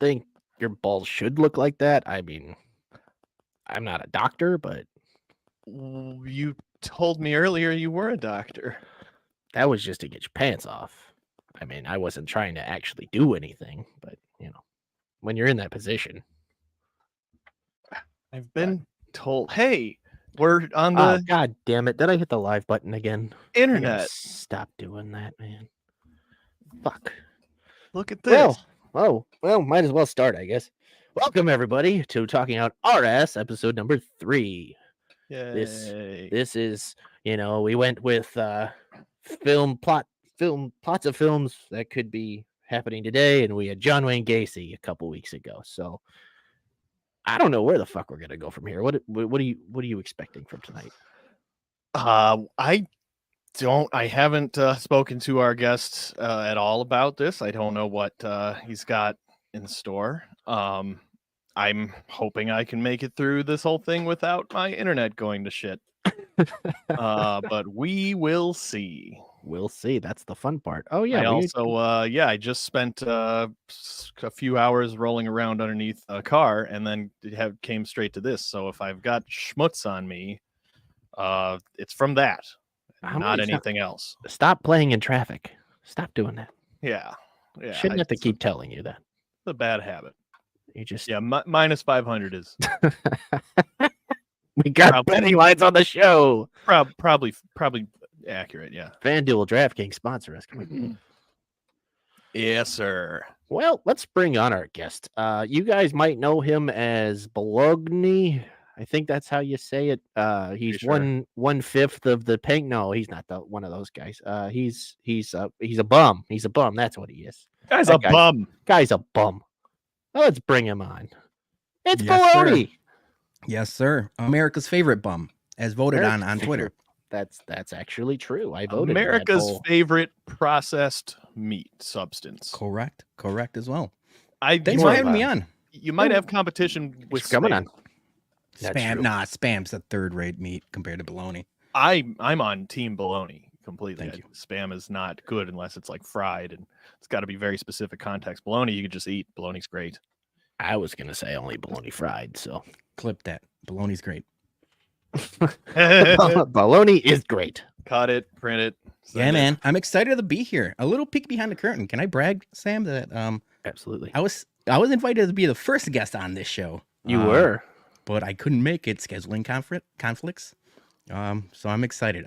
think your balls should look like that. I mean, I'm not a doctor, but You told me earlier you were a doctor. that was just to get your pants off. I mean, I wasn't trying to actually do anything, but when you're in that position. I've been told, hey, we're on Oh, the God damn it. Did I hit the live button again? I gotta internet. stop doing that, man. Fuck. Look at this. Well, might as well start, I guess. Welcome, everybody, to Talking Out RS, episode number 3. Yay. This is, we went with plots of films that could be happening today, and we had John Wayne Gacy a couple weeks ago. So I don't know where the fuck we're gonna go from here. What are you expecting from tonight? I haven't spoken to our guest at all about this. I don't know what he's got in store. I'm hoping I can make it through this whole thing without my internet going to shit. But we will see. We'll see. That's the fun part. Oh yeah. I just spent a few hours rolling around underneath a car, and then came straight to this. So if I've got schmutz on me, it's from that, not anything else. Stop playing in traffic. Stop doing that. Yeah. Shouldn't have to keep telling you that. It's a bad habit. You just minus 500 is. We got betting lines on the show. Probably accurate. Yeah. FanDuel, DraftKings sponsor us. Yes, sir. Well, let's bring on our guest. You guys might know him as Bologna. I think that's how you say it. He's sure? 1/5 of the pink. No, he's not one of those guys. He's a bum. He's a bum. That's what he is. Guy's a bum. Guy's a bum. Well, let's bring him on. It's Bologna. Yes, sir. America's favorite bum, as voted on Twitter. That's actually true. I voted. America's favorite processed meat substance. Correct as well. Thanks for having me on. You might have competition with coming on. Spam. Nah, spam's a third-rate meat compared to bologna. I'm on team bologna completely. Thank you. Spam is not good unless it's like fried, and it's got to be very specific context. Bologna you could just eat. Bologna's great. I was gonna say only bologna fried, so clip that. Bologna's great. Bologna is great. Cut it, print it. Yeah, man. I'm excited to be here. A little peek behind the curtain. Can I brag, Sam, that absolutely. I was invited to be the first guest on this show. You were, but I couldn't make it, scheduling conflicts. So I'm excited.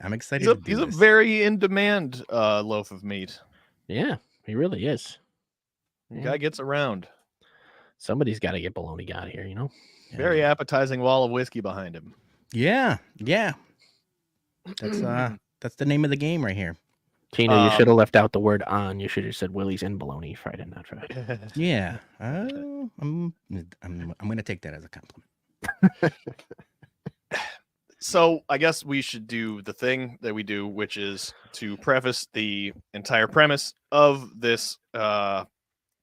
He's a very in demand loaf of meat. Yeah, he really is. The guy gets around. Somebody's got to get bologna out here, Very appetizing wall of whiskey behind him. Yeah. That's the name of the game right here. Tina, you should have left out the word on. You should have said Willie's in bologna, fried and not fried. Yeah. I'm gonna take that as a compliment. So I guess we should do the thing that we do, which is to preface the entire premise of this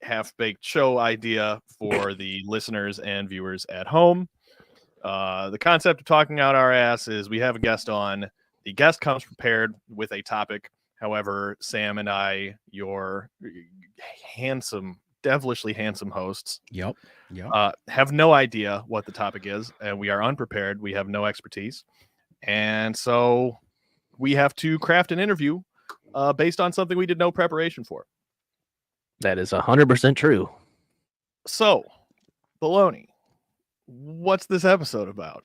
half-baked show idea for the listeners and viewers at home. The concept of talking out our ass is we have a guest on. The guest comes prepared with a topic. However, Sam and I, your handsome, devilishly handsome hosts, have no idea what the topic is, and we are unprepared. We have no expertise, and so we have to craft an interview based on something we did no preparation for. That is 100% true. So, Bologna, what's this episode about?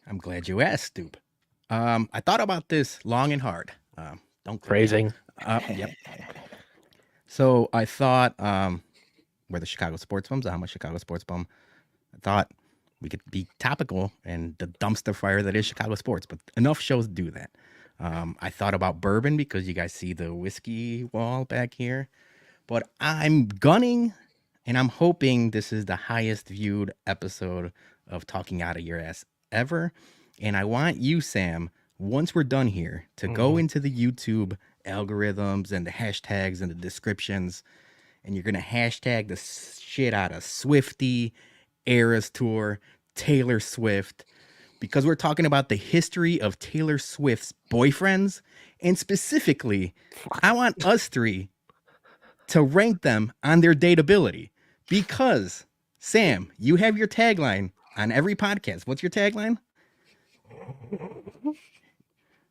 I'm glad you asked, Stoop. I thought about this long and hard. Don't phrasing. Yep. So I thought, we're the Chicago Sports Bums. I'm a Chicago Sports Bum. I thought we could be topical and the dumpster fire that is Chicago sports, but enough shows do that. I thought about bourbon because you guys see the whiskey wall back here. But I'm gunning, and I'm hoping this is the highest viewed episode of Talking Out of Your Ass ever. And I want you, Sam, once we're done here, to go into the YouTube algorithms and the hashtags and the descriptions, and you're going to hashtag the shit out of Swiftie, Eras Tour, Taylor Swift, because we're talking about the history of Taylor Swift's boyfriends. And specifically, I want us three to rank them on their dateability, Because Sam, you have your tagline on every podcast. What's your tagline?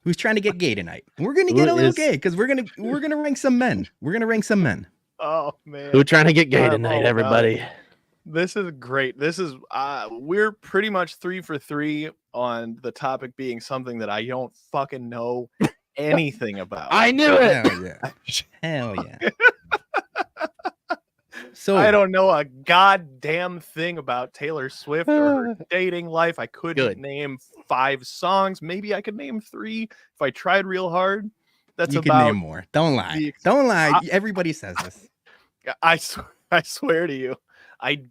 Who's trying to get gay tonight? We're gonna get a little gay because we're gonna rank some men. We're gonna rank some men. Oh man, Who trying to get gay tonight, everybody? God. This is great. This is we're pretty much 3 for 3 on the topic being something that I don't fucking know anything about. I knew it. Hell yeah. Hell yeah. So I don't know a goddamn thing about Taylor Swift or her dating life. I couldn't name 5 songs. Maybe I could name 3 if I tried real hard. That's you about can name more. Don't lie. Don't lie. Everybody says this. I swear to you. I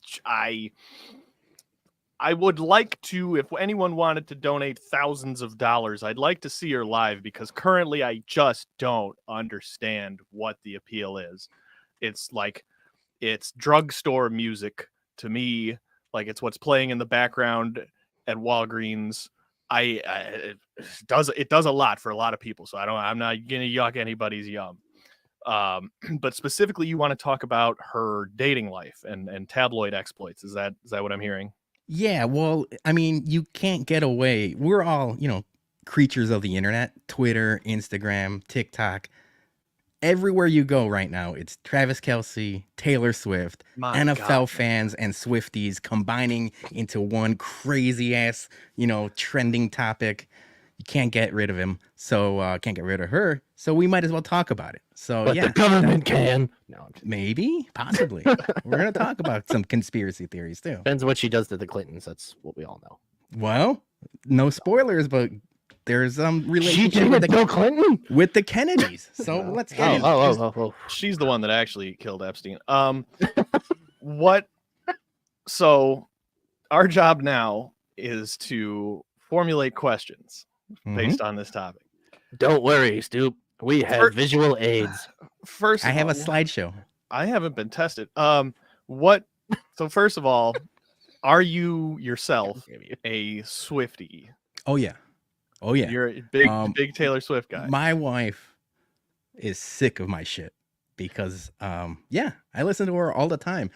would like to, if anyone wanted to donate thousands of dollars, I'd like to see her live because currently I just don't understand what the appeal is. It's like it's drugstore music to me, like it's what's playing in the background at Walgreens. It does a lot for a lot of people, so I'm not gonna yuck anybody's yum. But specifically, you want to talk about her dating life and tabloid exploits. Is that what I'm hearing? Yeah, well, I mean, you can't get away. We're all, creatures of the internet, Twitter, Instagram, TikTok. Everywhere you go right now, it's Travis Kelce, Taylor Swift, NFL fans, and Swifties combining into one crazy ass, trending topic. You can't get rid of him, so can't get rid of her. So we might as well talk about it. So but the government can. No, maybe, possibly. We're gonna talk about some conspiracy theories too. Depends what she does to the Clintons. That's what we all know. Well, no spoilers, but there's relationship with Bill Clinton with the Kennedys. So let's get it. She's the one that actually killed Epstein. What? So our job now is to formulate questions based on this topic. Don't worry, Stoop. We have visual aids. First, I have a slideshow. I haven't been tested. What? So first of all, are you yourself a Swiftie? Oh yeah. You're a big Taylor Swift guy. My wife is sick of my shit because I listen to her all the time.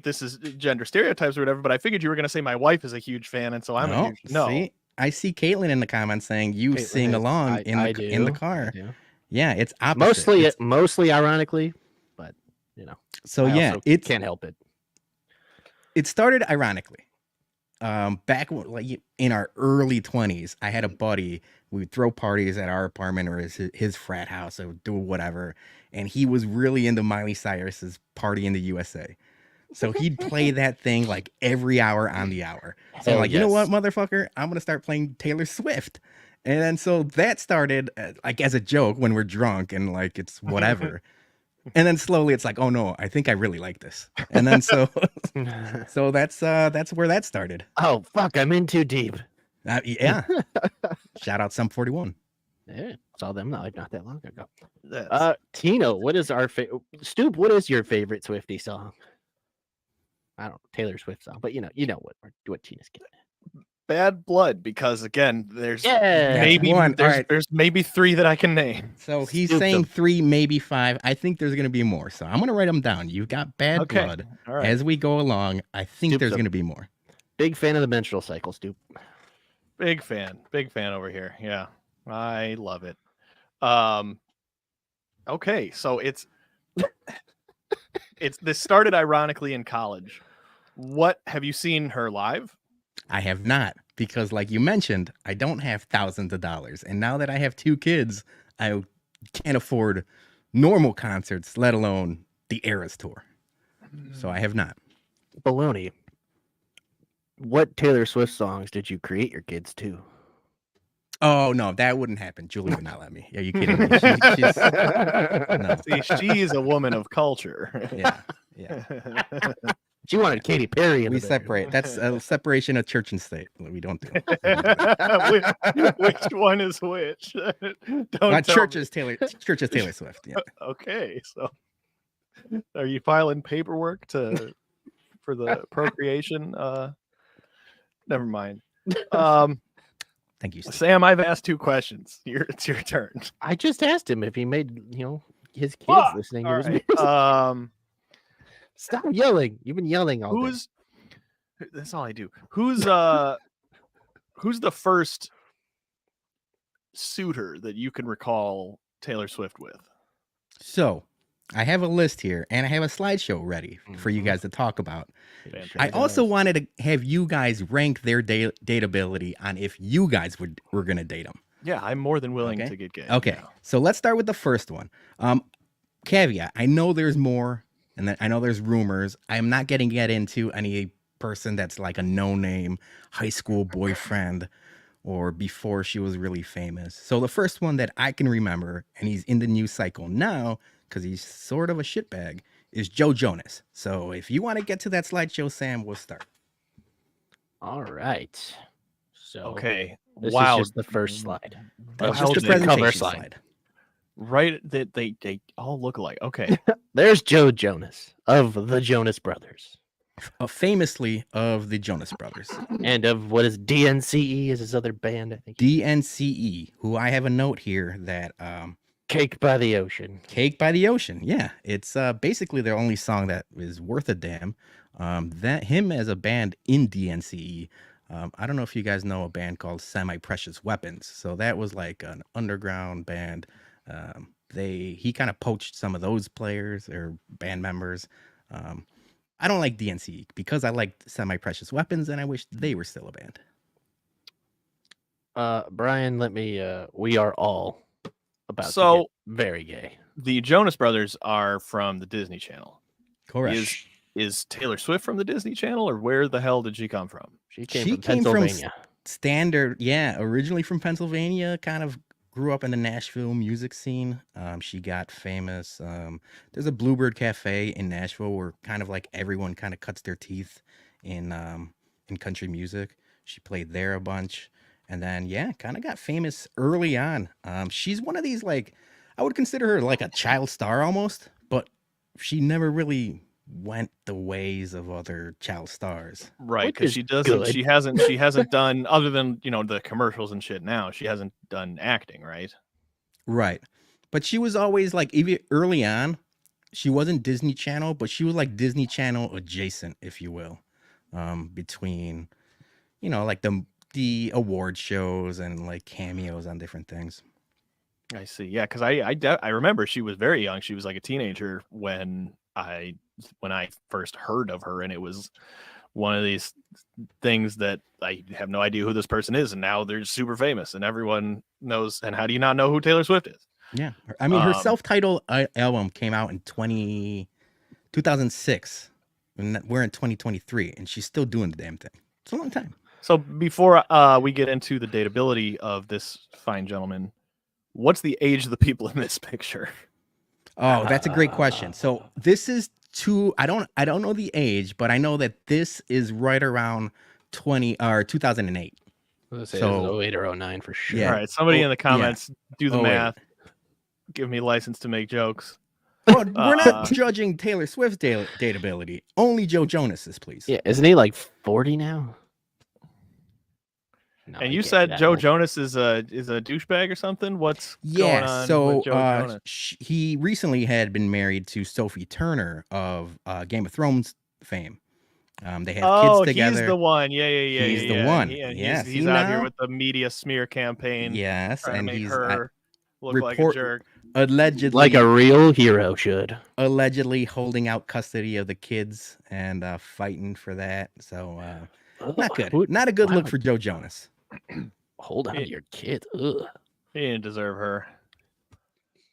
This is gender stereotypes or whatever, but I figured you were going to say my wife is a huge fan, and so I'm a huge See, I see Caitlin in the comments saying you sing along in the car. Yeah, it's opposite. Mostly ironically, but So it can't help it. It started ironically. Back in our early 20s, I had a buddy. We would throw parties at our apartment or his frat house or do whatever. And he was really into Miley Cyrus's Party in the USA. So he'd play that thing like every hour on the hour. So I'm like, you know what, motherfucker? I'm going to start playing Taylor Swift. And then so that started like as a joke when we're drunk and like it's whatever. And then slowly it's like, oh no, I think I really like this. And then so that's where that started. Oh fuck, I'm in too deep. Yeah. Shout out Sum 41. Yeah, saw them not that long ago. Tino, what is our favorite? Stoop, what is your favorite Swiftie song? I don't know, Taylor Swift song, but you know what Tina's getting at. Bad Blood, because again, there's maybe 3 that I can name. So he's saying 3, maybe 5. I think there's going to be more. So I'm going to write them down. You've got Bad Blood. All right. As we go along, I think there's going to be more. Big fan of the menstrual cycle, Stoop. Big fan over here. Yeah, I love it. Okay, so this started ironically in college. What have you seen her live? I have not, because like you mentioned, I don't have thousands of dollars. And now that I have 2 kids, I can't afford normal concerts, let alone the Eras tour. So I have not. Baloney. What Taylor Swift songs did you create your kids to? Oh, no, that wouldn't happen. Julie would not let me. Are you kidding me? She's no. See, she's a woman of culture. Yeah. She wanted Katy Perry. We separate. That's a separation of church and state. We don't do. Which one is which? Church is Taylor Swift. Yeah. Okay, so are you filing paperwork for the procreation? Never mind. Thank you, Steve. Sam. I've asked 2 questions. It's your turn. I just asked him if he made his kids listening to his music. Stop yelling. You've been yelling all day. That's all I do. Who's the first suitor that you can recall Taylor Swift with? So I have a list here and I have a slideshow ready for you guys to talk about. I also wanted to have you guys rank their dateability on if you guys were going to date them. Yeah, I'm more than willing to get gay. Okay. Yeah. So let's start with the first one. Caveat. I know there's more and I know there's rumors. I'm not getting into any person that's like a no-name high school boyfriend or before she was really famous. So the first one that I can remember, and he's in the news cycle now because he's sort of a shitbag, is Joe Jonas. So if you want to get to that slideshow, Sam, we'll start. All right. So okay. This is just the first slide. That's just the presentation slide. Right, that they all look alike. Okay. There's Joe Jonas of the Jonas Brothers. Famously of the Jonas Brothers. And of what is DNCE is his other band, I think. DNCE, who I have a note here that Cake by the Ocean. Cake by the Ocean. Yeah. It's basically their only song that is worth a damn. That him as a band in DNCE. I don't know if you guys know a band called Semi-Precious Weapons. So that was like an underground band. He kind of poached some of those players or band members. I don't like DNC because I liked Semi-Precious Weapons and I wish they were still a band. Brian, we are all about to get very gay. The Jonas Brothers are from the Disney Channel. Correct. Is Taylor Swift from the Disney Channel, or where the hell did she come from? She came from Pennsylvania. Standard, yeah, originally from Pennsylvania, kind of grew up in the Nashville music scene. She got famous. There's a Bluebird Cafe in Nashville where kind of like everyone kind of cuts their teeth in country music. She played there a bunch. And then, yeah, kind of got famous early on. She's one of these, like, I would consider her like a child star almost, but she never really went the ways of other child stars. Right, because she hasn't done, other than, the commercials and shit now, she hasn't done acting, right? Right. But she was always like, even early on, she wasn't Disney Channel, but she was like Disney Channel adjacent, if you will, between, like the award shows and like cameos on different things. I see. Yeah, because I remember she was very young. She was like a teenager when I first heard of her, and it was one of these things that I have no idea who this person is, and now they're super famous and everyone knows. And how do you not know who Taylor Swift is? Yeah, I mean, her self-titled album came out in 2006, and we're in 2023, and she's still doing the damn thing. It's a long time. So before we get into the dateability of this fine gentleman, what's the age of the people in this picture? Oh, that's a great question. So this is I don't know the age, but I know that this is right around 2008. So 08 or 09 for sure. Yeah. All right, somebody in the comments do the math. Give me license to make jokes. Well, we're not judging Taylor Swift's dateability. Only Joe Jonas's, please. Yeah, isn't he like 40 now? No, and you said Joe Jonas is a douchebag or something? What's going on with Joe Jonas? He recently had been married to Sophie Turner of Game of Thrones fame. They have kids together. He's the one. Yeah. He's the one. Yes, he's out here with the media smear campaign. Yes, and he's her look like a jerk. Allegedly, like a real hero should. Allegedly holding out custody of the kids and fighting for that. So not good. Not a good look for Joe Jonas. Hold on to your kid. Ugh. He didn't deserve her.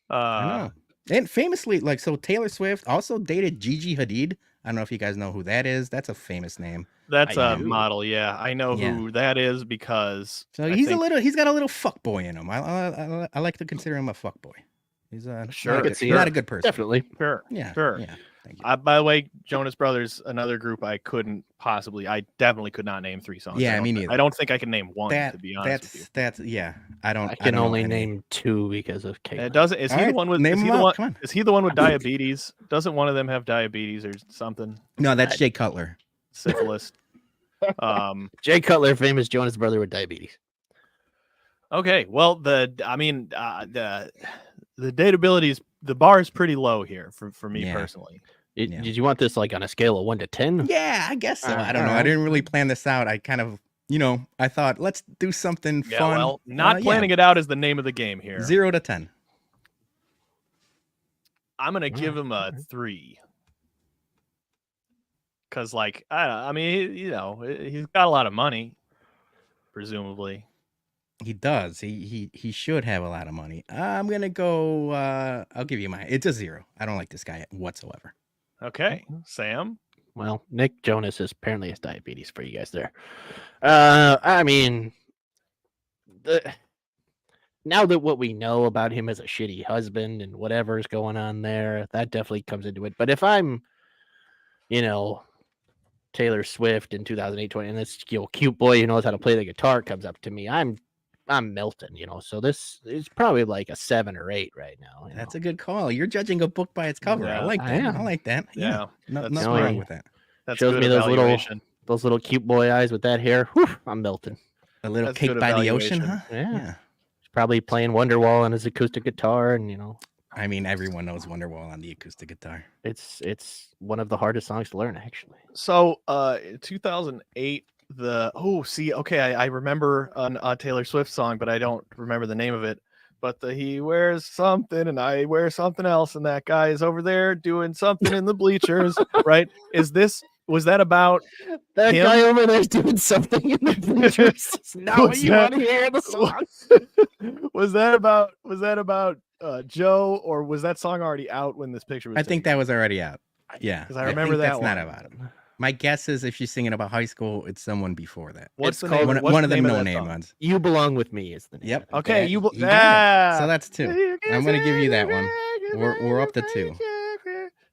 I know. And famously, so Taylor Swift also dated Gigi Hadid. I don't know if you guys know who that is. That's a famous name. That's a model. Yeah, I know who that is because. So he's got a little fuckboy in him. I like to consider him a fuckboy. He's not a good person. Definitely. Sure. Yeah. Sure. Yeah. Thank you. By the way, Jonas Brothers, another group I definitely could not name 3 songs. Yeah, me neither. I don't think I can name one, to be honest with you. I can only name 2 because of Caitlyn. It doesn't. Is he the one with? Is he the one with diabetes? Doesn't one of them have diabetes or something? No, that's Jay Cutler. Syphilis. Jay Cutler, famous Jonas brother with diabetes. Okay, well, the dateability is, the bar is pretty low here for me personally. Yeah. Did you want this like on a scale of 1 to 10? Yeah, I guess so. I don't know. I Alright. didn't really plan this out. I kind of, I thought let's do something Yeah, fun. well, not planning it out is the name of the game here. 0 to 10. I'm gonna give him a 3. Cause like I mean, he's got a lot of money, presumably. He does. He should have a lot of money. I'm gonna go. I'll give you mine. It's a 0. I don't like this guy whatsoever. Okay, Sam. Well, Nick Jonas is apparently has diabetes for you guys there. I mean, now that what we know about him as a shitty husband and whatever's going on there, that definitely comes into it. But if I'm, Taylor Swift in 2008, and this cute boy who knows how to play the guitar comes up to me, I'm melting, So this is probably like a 7 or 8 right now. That's a good call. You're judging a book by its cover. Yeah, I like that. I like that. Yeah, nothing that's wrong with that. That shows good me evaluation. those little cute boy eyes with that hair. Whew, I'm melting. A little That's cake good by the ocean, evaluation. huh? Yeah. He's probably playing Wonderwall on his acoustic guitar, and I mean, everyone knows Wonderwall on the acoustic guitar. it's one of the hardest songs to learn, actually. So, in 2008, I remember a Taylor Swift song, but I don't remember the name of it. But he wears something and I wear something else, and that guy is over there doing something in the bleachers, right? Was that about that him? guy over there's doing something in the bleachers? Now Was you that- want to hear the song? Was that about Joe, or was that song already out when this picture was I think taken? that was already out. Yeah, 'Cause I remember think that that's not one. about him. My guess is if she's singing about high school, it's someone before that. What's It's the called- name? One of the them name of no that name song? ones. You Belong With Me is the name. Yep. Okay, that- you got it. yeah. So that's 2. I'm gonna give you that one. We're up to 2.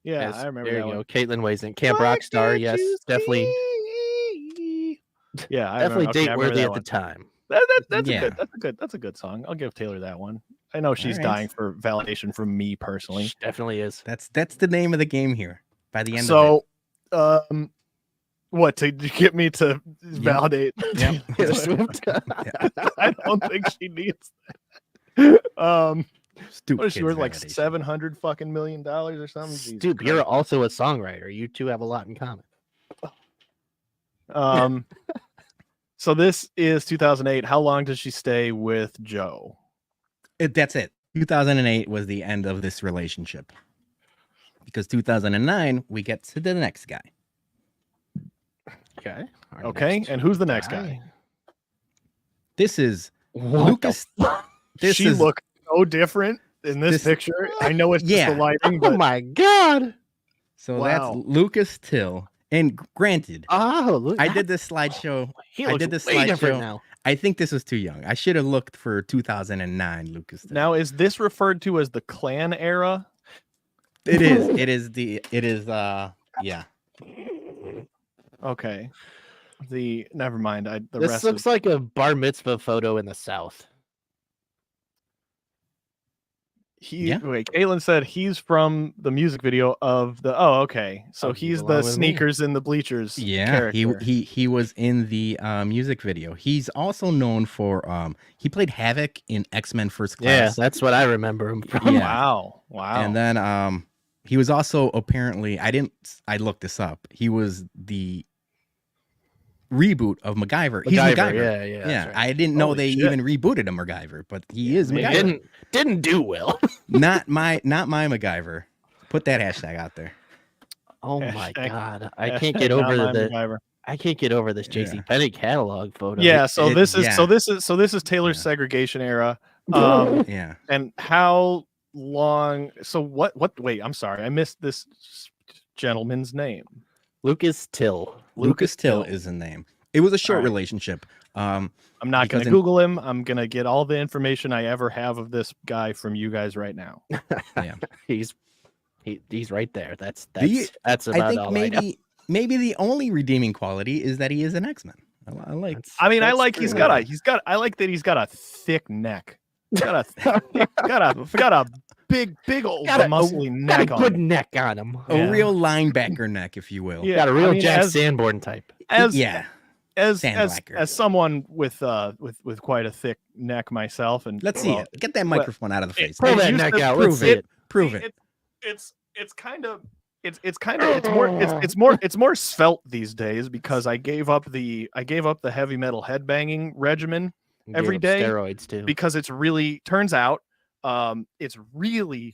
Yeah, Yes, I remember there that you one. go. Caitlin weighs in. Camp Rockstar, yes, definitely Yeah, I definitely remember date that worthy at the one. time. Yeah. That's a good song. I'll give Taylor that one. I know she's right. dying for validation from me personally. She definitely is. That's the name of the game here. By the end of So, what to get me to validate? Yep. Taylor Swift. I don't think she needs that. Stupid. What is she kids worth? Like validation. $700 fucking million or something? Jesus Dude, Christ. you're also a songwriter. You two have a lot in common. So this is 2008. How long does she stay with Joe? That's it. 2008 was the end of this relationship. Because 2009, we get to the next guy. Okay. Our Okay, next and who's the next guy? This is What Lucas. This She is looks so different in this picture. I know it's just the lighting, Oh but my god. so Wow. that's Lucas Till. And granted, Oh, look. I did this slideshow. He I looks did this way different slideshow. now. I think this was too young. I should have looked for 2009 Lucas Till. now is this referred to as the clan era? It is. Yeah. Okay. Never mind. The This rest looks like a bar mitzvah photo in the South. Yeah. Wait, Caitlin said he's from the music video of the. Oh, okay. So Oh, you he's belong the with me. sneakers in the bleachers. Yeah. character. He was in the music video. He's also known for he played Havoc in X-Men First Yeah, Class. that's what I remember him from. Yeah. Wow. And then he was also apparently I looked this up. He was the reboot of MacGyver. He's MacGyver. Yeah, Yeah, that's right. I didn't know Holy they shit. even rebooted a MacGyver, but he is He MacGyver. didn't do well. Not my MacGyver. Put that hashtag out there. Oh my Hashtag- god, I can't get over I can't get over this JC Yeah. Penney catalog photo. Yeah. So this is yeah. Taylor's Yeah. segregation era. Yeah. And how long? So what? Wait, I'm sorry, I missed this gentleman's name. Lucas Till. Lucas Till is the name. It was a short All right. relationship. I'm not going Because to Google him. I'm going to get all the information I ever have of this guy from you guys right now. Yeah. He's right there. That's The- about I think all I know. maybe the only redeeming quality is that he is an X-Men. I like. That's- I mean, I that's like true. I like that he's got a thick neck. He's got a big old Got a- muscly Got a neck on good him. neck on him. A Yeah. real linebacker neck, if you will. Yeah, Got a real I mean, Jack as- Sanborn type. Yeah. as Sandblacker. someone with quite a thick neck myself, and Let's see it. Get that microphone out of the face. Pull that used neck to out. prove Let's see it. it. Prove it. It's kind of it's kind of it's more svelte these days because I gave up the heavy metal headbanging regimen every day steroids too. because it's really turns out it's really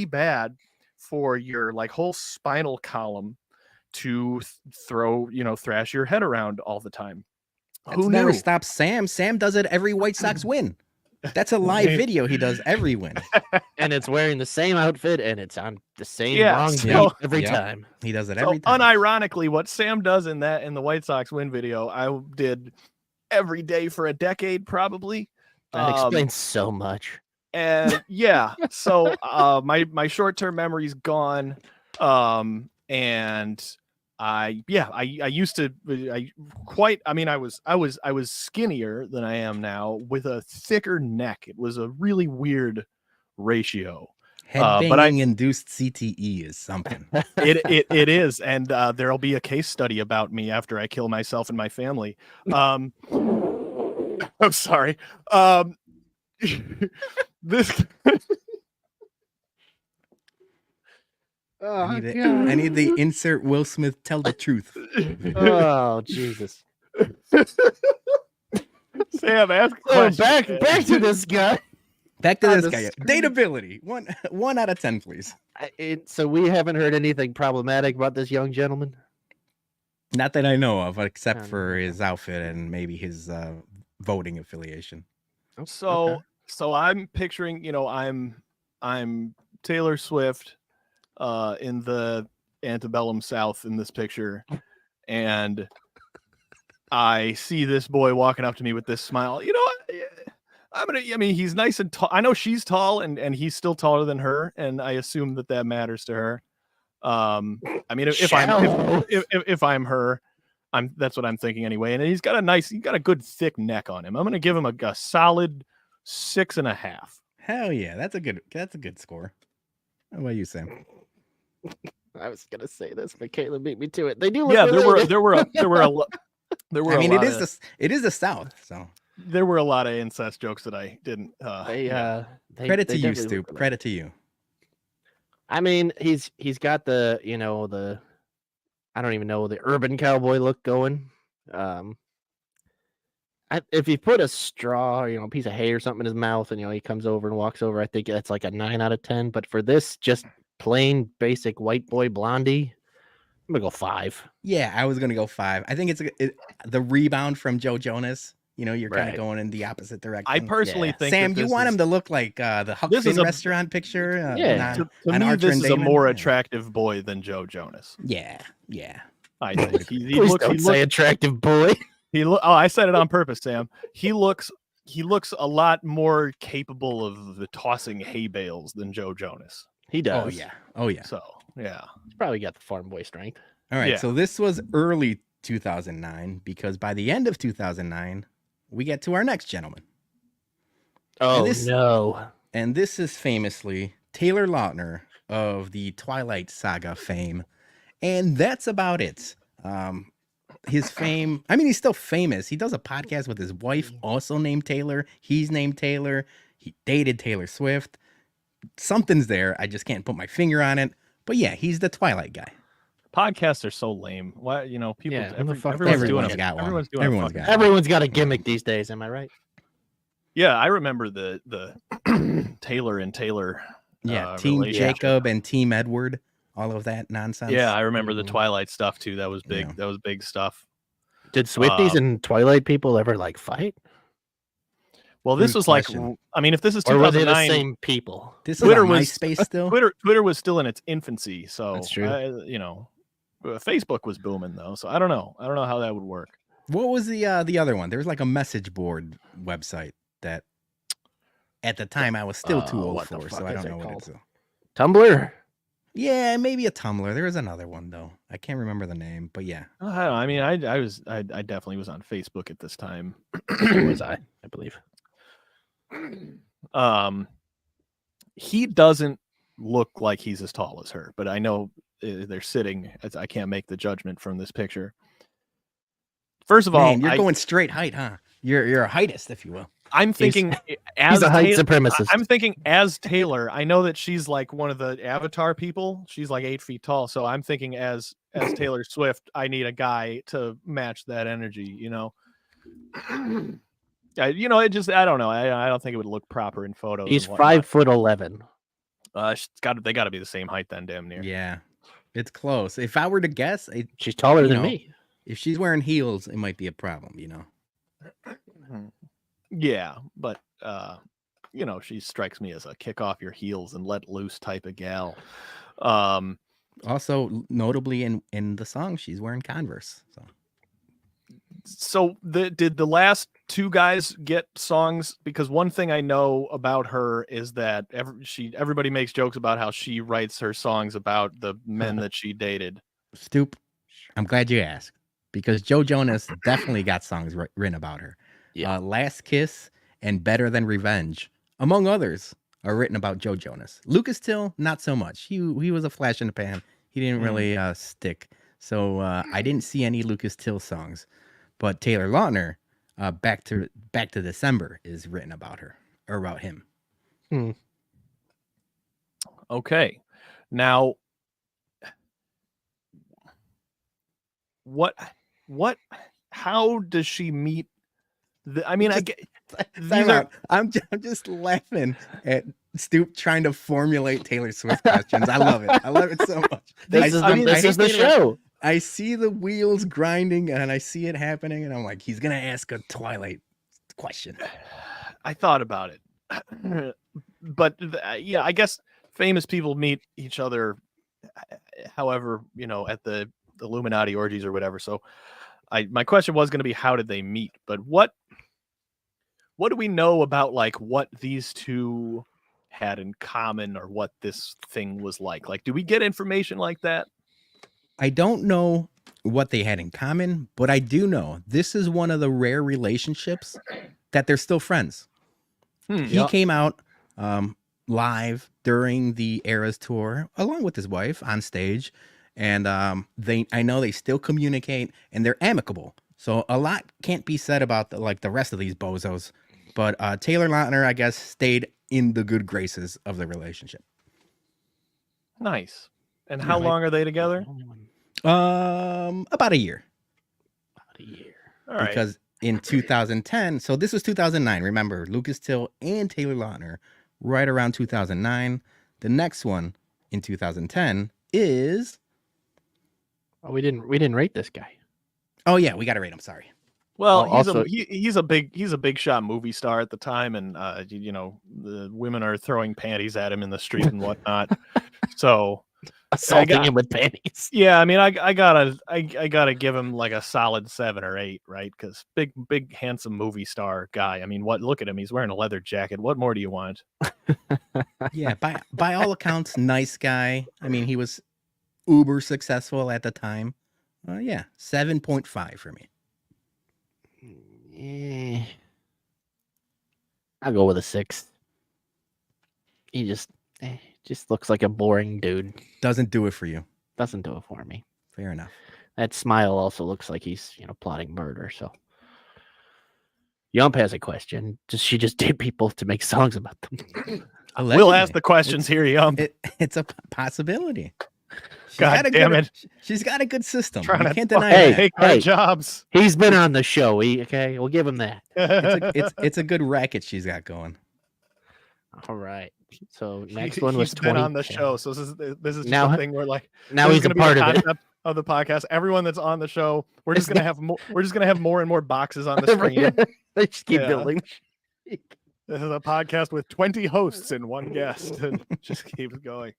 bad for your like whole spinal column to thrash your head around all the time. That's never stopped Sam. Sam does it every White Sox win. That's a live video he does every win. And it's wearing the same outfit and it's on the same wrong beat every time. He does it every time. Unironically, what Sam does in the White Sox win video, I did every day for a decade probably. That explains so much. And yeah, so my short-term memory's gone. And I used to I was skinnier than I am now with a thicker neck. It was a really weird ratio. Headbanging induced CTE is something. It is, and there'll be a case study about me after I kill myself and my family. I'm sorry. This. I need the insert Will Smith tell the truth. Oh Jesus! Sam, ask back to this guy. Back to this guy. Dateability. 1 out of 10, please. So we haven't heard anything problematic about this young gentleman. Not that I know of, except for his outfit and maybe his voting affiliation. So I'm picturing, I'm Taylor Swift in the antebellum South in this picture, and I see this boy walking up to me with this smile. He's nice and tall. I know she's tall and he's still taller than her, and I assume that matters to her. If I'm her, that's what I'm thinking anyway. And he's got a good thick neck on him. I'm gonna give him a solid 6.5. Hell yeah, that's a good score. How about you, Sam? I was gonna say this, but Caitlin beat me to it. They do. Yeah, there were a lot. It is the South, so there were a lot of incest jokes that I didn't. Credit to you, Stoop. Credit to you. I mean, he's got the I don't even know, the urban cowboy look going. If you put a straw, a piece of hay or something in his mouth, and he comes over and walks over, I think that's like a 9 out of 10. But for this, just plain basic white boy blondie, I'm gonna go 5. Yeah, I was gonna go 5. I think it's the rebound from Joe Jonas. You're kind of going in the opposite direction. I personally think Sam, you want him to look like the Huck Finn restaurant picture. To me, this is a more attractive boy than Joe Jonas. Yeah. I think he looks say attractive boy. I said it on purpose, Sam. He looks a lot more capable of the tossing hay bales than Joe Jonas. He does. Oh yeah. So yeah, he's probably got the farm boy strength. All right. Yeah. So this was early 2009 because by the end of 2009, we get to our next gentleman. Oh no! And this is famously Taylor Lautner of the Twilight Saga fame, and that's about it. His fame, he's still famous. He does a podcast with his wife, also named Taylor. He's named Taylor. He dated Taylor Swift. Something's there. I just can't put my finger on it. But yeah, he's the Twilight guy. Podcasts are so lame. Why, people? Yeah, everyone's got one. Everyone's got a gimmick these days. Am I right? Yeah, I remember the Taylor and Taylor. Yeah, Team Jacob and Team Edward. All of that nonsense. Yeah, I remember the Twilight stuff too. That was big. Yeah. That was big stuff. Did Swifties and Twilight people ever fight? Well, this was question. If this is 2009, or were they the same people? This Twitter was MySpace still. Twitter was still in its infancy, so that's true. Facebook was booming though, so I don't know how that would work. What was the other one? There was like a message board website that at the time I was still too old for, so I don't know what it's Tumblr. Yeah, maybe a Tumblr. There was another one though. I can't remember the name, but yeah. I definitely was on Facebook at this time. Was I believe. He doesn't look like he's as tall as her, but I know they're sitting. I can't make the judgment from this picture. First of all, you're going straight height, huh? You're a heightist, if you will. I'm thinking as He's a height Taylor, supremacist. I'm thinking as Taylor. I know that she's like one of the Avatar people. She's like 8 feet tall. So I'm thinking as Taylor Swift, I need a guy to match that energy. You know, it just I don't know. I don't think it would look proper in photos. He's and whatnot. 5'11". They got to be the same height then, damn near. Yeah, it's close. If I were to guess, She's taller than me. If she's wearing heels, it might be a problem, you know. Yeah, but she strikes me as a kick off your heels and let loose type of gal. Also, notably in the song, she's wearing Converse. So did the last two guys get songs? Because one thing I know about her is that everybody makes jokes about how she writes her songs about the men that she dated. Stoop, I'm glad you asked, because Joe Jonas definitely got songs written about her. Yeah. Last Kiss and Better Than Revenge, among others, are written about Joe Jonas. Lucas Till, not so much. He was a flash in the pan. He didn't really stick. So I didn't see any Lucas Till songs. But Taylor Lautner, Back to December, is written about her or about him. Okay, now what? How does she meet? I'm just laughing at Stoop trying to formulate Taylor Swift questions. I love it so much. This is the show. I see the wheels grinding and I see it happening, and I'm like, he's gonna ask a Twilight question. I thought about it, but yeah, I guess famous people meet each other, however, at the Illuminati orgies or whatever. So, my question was going to be, how did they meet? But what do we know about like what these two had in common, or what this thing was like? Like, do we get information like that? I don't know what they had in common, but I do know this is one of the rare relationships that they're still friends. He came out live during the Eras tour along with his wife on stage, and I know they still communicate and they're amicable. So a lot can't be said about the rest of these bozos, but Taylor Lautner, I guess, stayed in the good graces of the relationship. Nice. And how long are they together? About a year. All right. Because in 2010, so this was 2009. Remember, Lucas Till and Taylor Lautner, right around 2009. The next one in 2010 is. Oh, we didn't rate this guy. Oh yeah, we got to rate him. Sorry. Well, he's a big shot movie star at the time, and the women are throwing panties at him in the street and whatnot. So. Assaulting him with panties. Yeah, I mean, I gotta give him like a solid 7 or 8, right? Because big handsome movie star guy. I mean, look at him. He's wearing a leather jacket. What more do you want? Yeah, by all accounts, nice guy. I mean, he was uber successful at the time. 7.5 for me. I'll go with a 6. He just looks like a boring dude. Doesn't do it for you. Doesn't do it for me. Fair enough. That smile also looks like he's, plotting murder. So, Yump has a question. Does she just date people to make songs about them? We'll ask the questions here, Yump. It's a possibility. God damn it! She's got a good system. Trying you can't deny that. Take our jobs. He's been on the show. Okay, we'll give him that. It's a good racket she's got going. All right. So next one was 20 on the show. So this is now, something where now he's a part of it of the podcast. Everyone that's on the show, we're just gonna have more and more boxes on the screen. They just keep building. This is a podcast with 20 hosts and one guest, and just keeps going.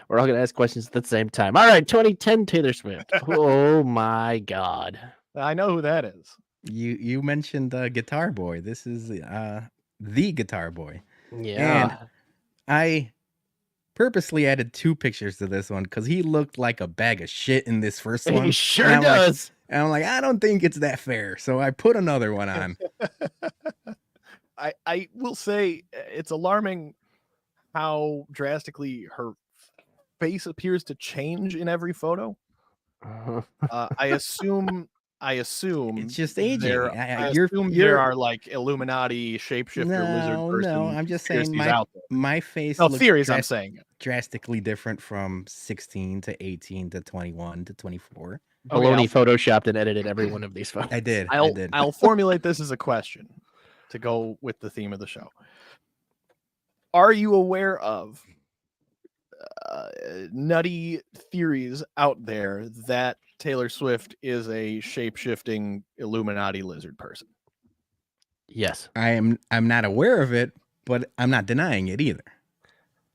We're all gonna ask questions at the same time. All right, 2010 Taylor Swift. Oh my God! I know who that is. You mentioned Guitar Boy. This is the Guitar Boy. Yeah. And I purposely added 2 pictures to this one because he looked like a bag of shit in this first one. He sure does. And I'm like, I don't think it's that fair. So I put another one on. I will say it's alarming how drastically her face appears to change in every photo. I assume I assume It's just aging. I You're assume there are like Illuminati shapeshifter lizard person. No. I'm just saying conspiracies out there. my face No looks theories. I'm saying. drastically different from 16 to 18 to 21 to 24. Bologna photoshopped and edited every one of these photos. I did. I'll formulate this as a question to go with the theme of the show. Are you aware of nutty theories out there that Taylor Swift is a shape-shifting Illuminati lizard person? Yes. I'm not aware of it, but I'm not denying it either.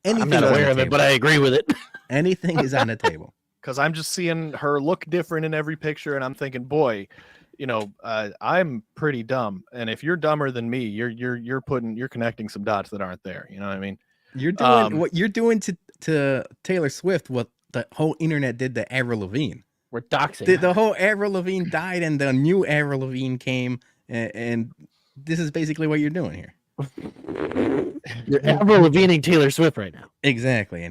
I'm not aware of it, but I agree with it. Anything is on the table. Because I'm just seeing her look different in every picture, and I'm thinking, boy, I'm pretty dumb, and if you're dumber than me, you're connecting some dots that aren't there. You know what I mean? You're doing what you're doing to Taylor Swift, what the whole internet did to Avril Lavigne. We're doxing. The whole Avril Lavigne died, and the new Avril Lavigne came, and this is basically what you're doing here. You're Avril Lavigne Taylor Swift right now. Exactly.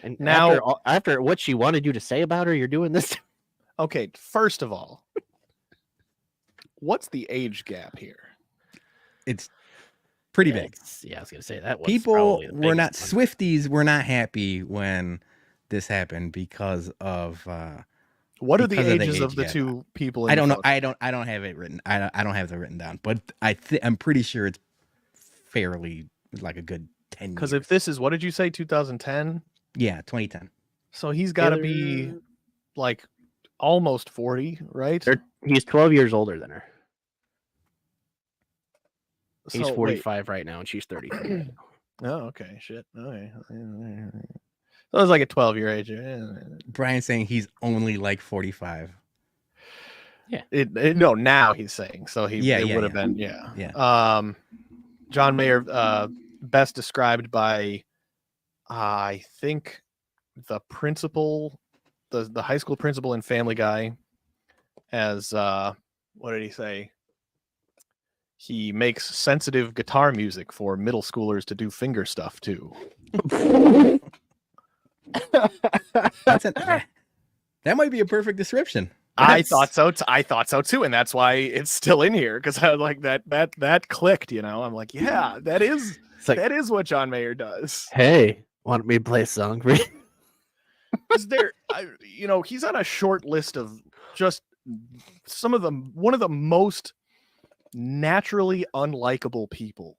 And now, after what she wanted you to say about her, you're doing this. Okay, first of all, what's the age gap here? It's pretty big. Yeah, I was gonna say that. People were not Swifties were not happy when this happened because of what are the ages of the two people? I don't know. I don't have it written. I don't have it written down, but I'm pretty sure it's fairly like a good 10 years. Because if this is, what did you say, 2010? Yeah, 2010. So he's got to be like almost 40, right? He's 12 years older than her. So, he's 45 right now, and she's 33. Oh, okay. Shit. Okay. So it was like a 12-year age. Brian's saying he's only like 45. Yeah. No, now he's saying. So he would have been, Yeah. John Mayer, best described by, I think, the principal, the high school principal in Family Guy, as what did he say? He makes sensitive guitar music for middle schoolers to do finger stuff to. That might be a perfect description. I thought so. I thought so too, and that's why it's still in here, because I like that clicked. I'm like, yeah, that is what John Mayer does. Hey, want me to play a song for you? Is there? He's on a short list of just one of the most naturally unlikable people.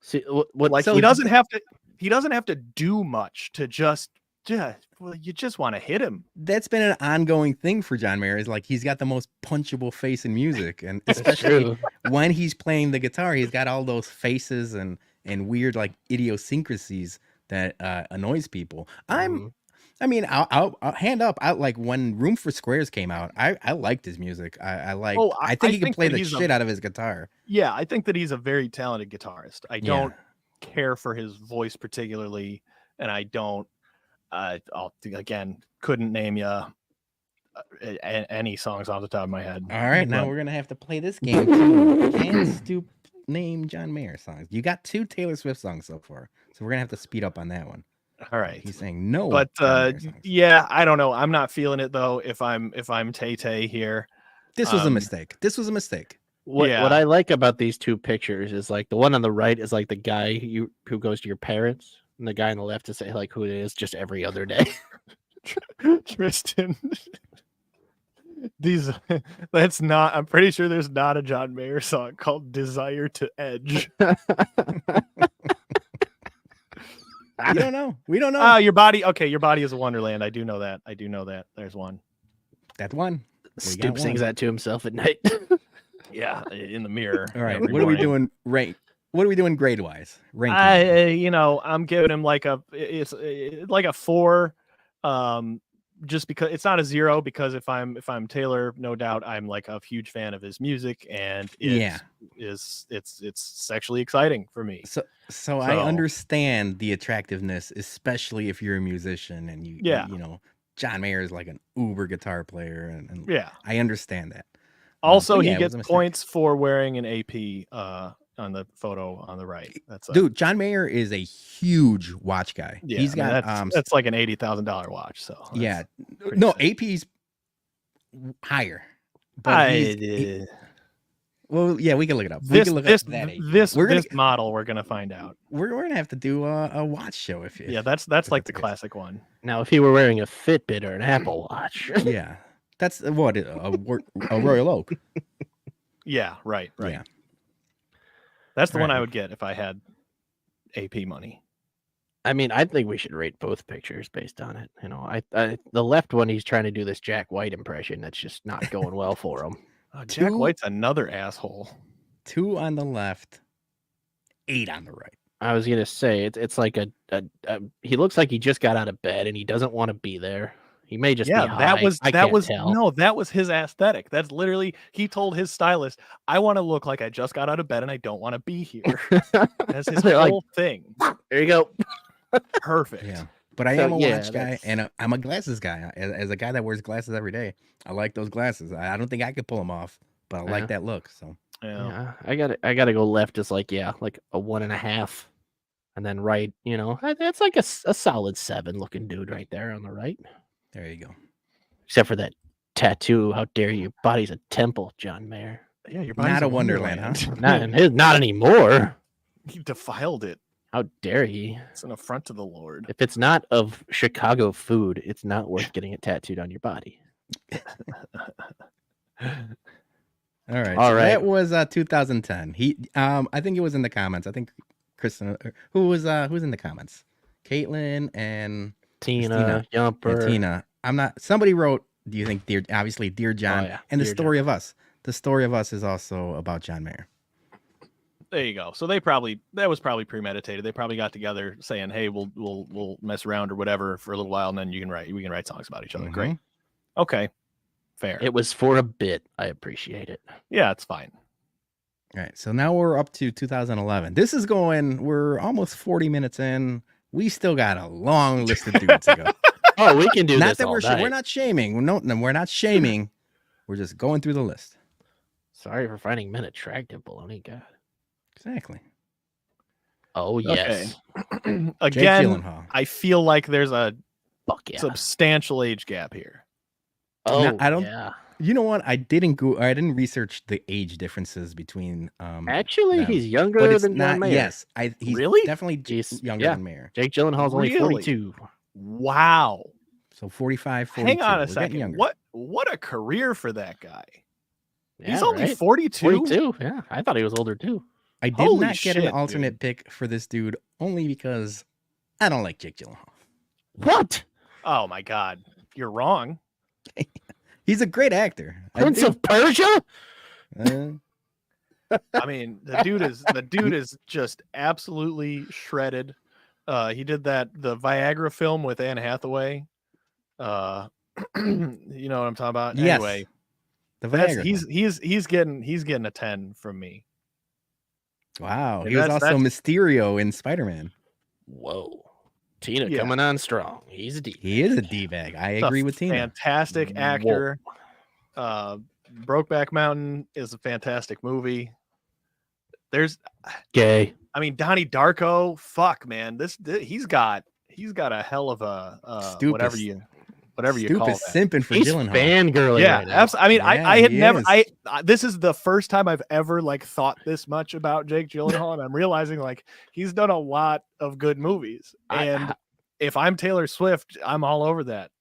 See, he doesn't have to do much to just you just want to hit him. That's been an ongoing thing for John Mayer. Is like he's got the most punchable face in music, and especially when he's playing the guitar, he's got all those faces and weird like idiosyncrasies that annoys people. I'll hand up. Like when Room for Squares came out, I liked his music. I think he can play the shit out of his guitar. Yeah, I think that he's a very talented guitarist. I don't care for his voice particularly, and I don't. Couldn't name you any songs off the top of my head. All right, now we're gonna have to play this game too. Can't stoop name John Mayer songs. You got 2 Taylor Swift songs so far, so we're gonna have to speed up on that one. All right, he's saying no, but yeah, I don't know. I'm not feeling it though. If I'm Tay here, this was a mistake. What I like about these 2 pictures is like the one on the right is like the guy who goes to your parents. And the guy on the left to say like who it is just every other day. Tristan. I'm pretty sure there's not a John Mayer song called Desire to Edge. We don't know. Your body is a wonderland. I do know that. There's one. That's one. Stoop sings that to himself at night. Yeah, in the mirror. All right, what are we doing What are we doing grade wise? I'm giving him like it's like a 4, just because it's not a 0, because if I'm Taylor, no doubt I'm like a huge fan of his music, and it's sexually exciting for me. So I understand the attractiveness, especially if you're a musician and you John Mayer is like an uber guitar player, and I understand that. Also, he gets points for wearing an AP on the photo on the right. Dude, John Mayer is a huge watch guy. Yeah, he's got that's like an $80,000 watch. So AP's higher. But well, yeah, we can look it up. We This can look this up that age. this We're gonna this model we're gonna find out. we're gonna have to do a watch show if you. Yeah, that's if like the okay. classic one. Now, if he were wearing a Fitbit or an Apple Watch, Yeah, that's what a Royal Oak. Yeah, right. Yeah, That's the one Right. I would get if I had AP money. I mean, I think we should rate both pictures based on it. You know, I the left one, he's trying to do this Jack White impression. That's just not going well for him. Jack Two- White's another asshole. 2 on the left, 8 on the right. I was gonna say it's like a he looks like he just got out of bed and he doesn't want to be there. He may just be high. that was tell. no, that was his aesthetic. That's literally he told his stylist, "I want to look like I just got out of bed and I don't want to be here." That's his They're like, whole thing. There you go. Perfect. Yeah, but I So, am a yeah, watch guy, and I'm a glasses guy. As a guy that wears glasses every day, I like those glasses. I don't think I could pull them off, but I Yeah. like that look. So Yeah. Yeah, I gotta go left is like like a 1.5, and then right. You know, it's like a solid 7 looking dude right there on the right. there you go. Except for that tattoo. How dare you? Body's a temple, John Mayer. Yeah, your Not body's a wonderland, huh? Not anymore. He defiled it. How dare he? It's an affront to the Lord. If it's not of Chicago food, it's not worth getting it tattooed on your body. All right. All so right. That was 2010. I think it was in the comments. I think Kristen, who's in the comments? Caitlin and Tina, Yeah, Yumper. Tina. I'm not. Somebody wrote. Do you think Dear John? yeah, And the Dear story of us. The story of us is also about John Mayer. There you go. So that was probably premeditated. They probably got together saying, "Hey, we'll mess around or whatever for a little while, and then we can write songs about each other." Mhm. Great. Okay. Fair. It was for a bit. I appreciate it. Yeah, it's fine. All right. So now we're up to 2011. We're almost 40 minutes in. We still got a long list of dudes to go. Oh, we can do Not this that all we're night. we're not shaming. No, we're not shaming. We're just going through the list. Sorry for finding men attractive, Bologna. God. Exactly. Oh yes. Jake Again, Gyllenhaal. I feel like there's a Fuck yeah. substantial age gap here. Oh, Now, I don't- Yeah. You know what? I didn't research the age differences between Actually, them. he's younger but it's than John not. Mayer. Yes, he's Really? definitely He's- younger yeah. than Mayer. Jake Gyllenhaal's only Really? 42. Wow. So 45, 42. Hang on We're a getting second. younger. What a career for that guy. Yeah, He's only right? 42. 42. Yeah, I thought he was older too. I did Holy not get shit, an alternate pick for this dude only because I don't like Jake Gyllenhaal. What? Oh my God. You're wrong. He's a great actor. Prince of Persia? I mean, the dude is just absolutely shredded. He did the Viagra film with Anne Hathaway. You know what I'm talking about? Yes. Anyway, The that's, Viagra. he's getting a 10 from me. Wow. Yeah, He was that's- also Mysterio in Spider-Man. Whoa. Tina Yeah. coming on strong. He's a D. He is a D-bag. I He's a agree with Tina. Fantastic Whoa. actor. Brokeback Mountain is a fantastic movie. There's, Gay. I mean, Donnie Darko. Fuck, man, he's got a hell of a Stupid. whatever you Stupid call that. simping for He's Gyllenhaal. fangirling. Yeah, right now. absolutely. I mean, Yeah, I had he never. is. This is the first time I've ever thought this much about Jake Gyllenhaal, and I'm realizing he's done a lot of good movies. And if I'm Taylor Swift, I'm all over that.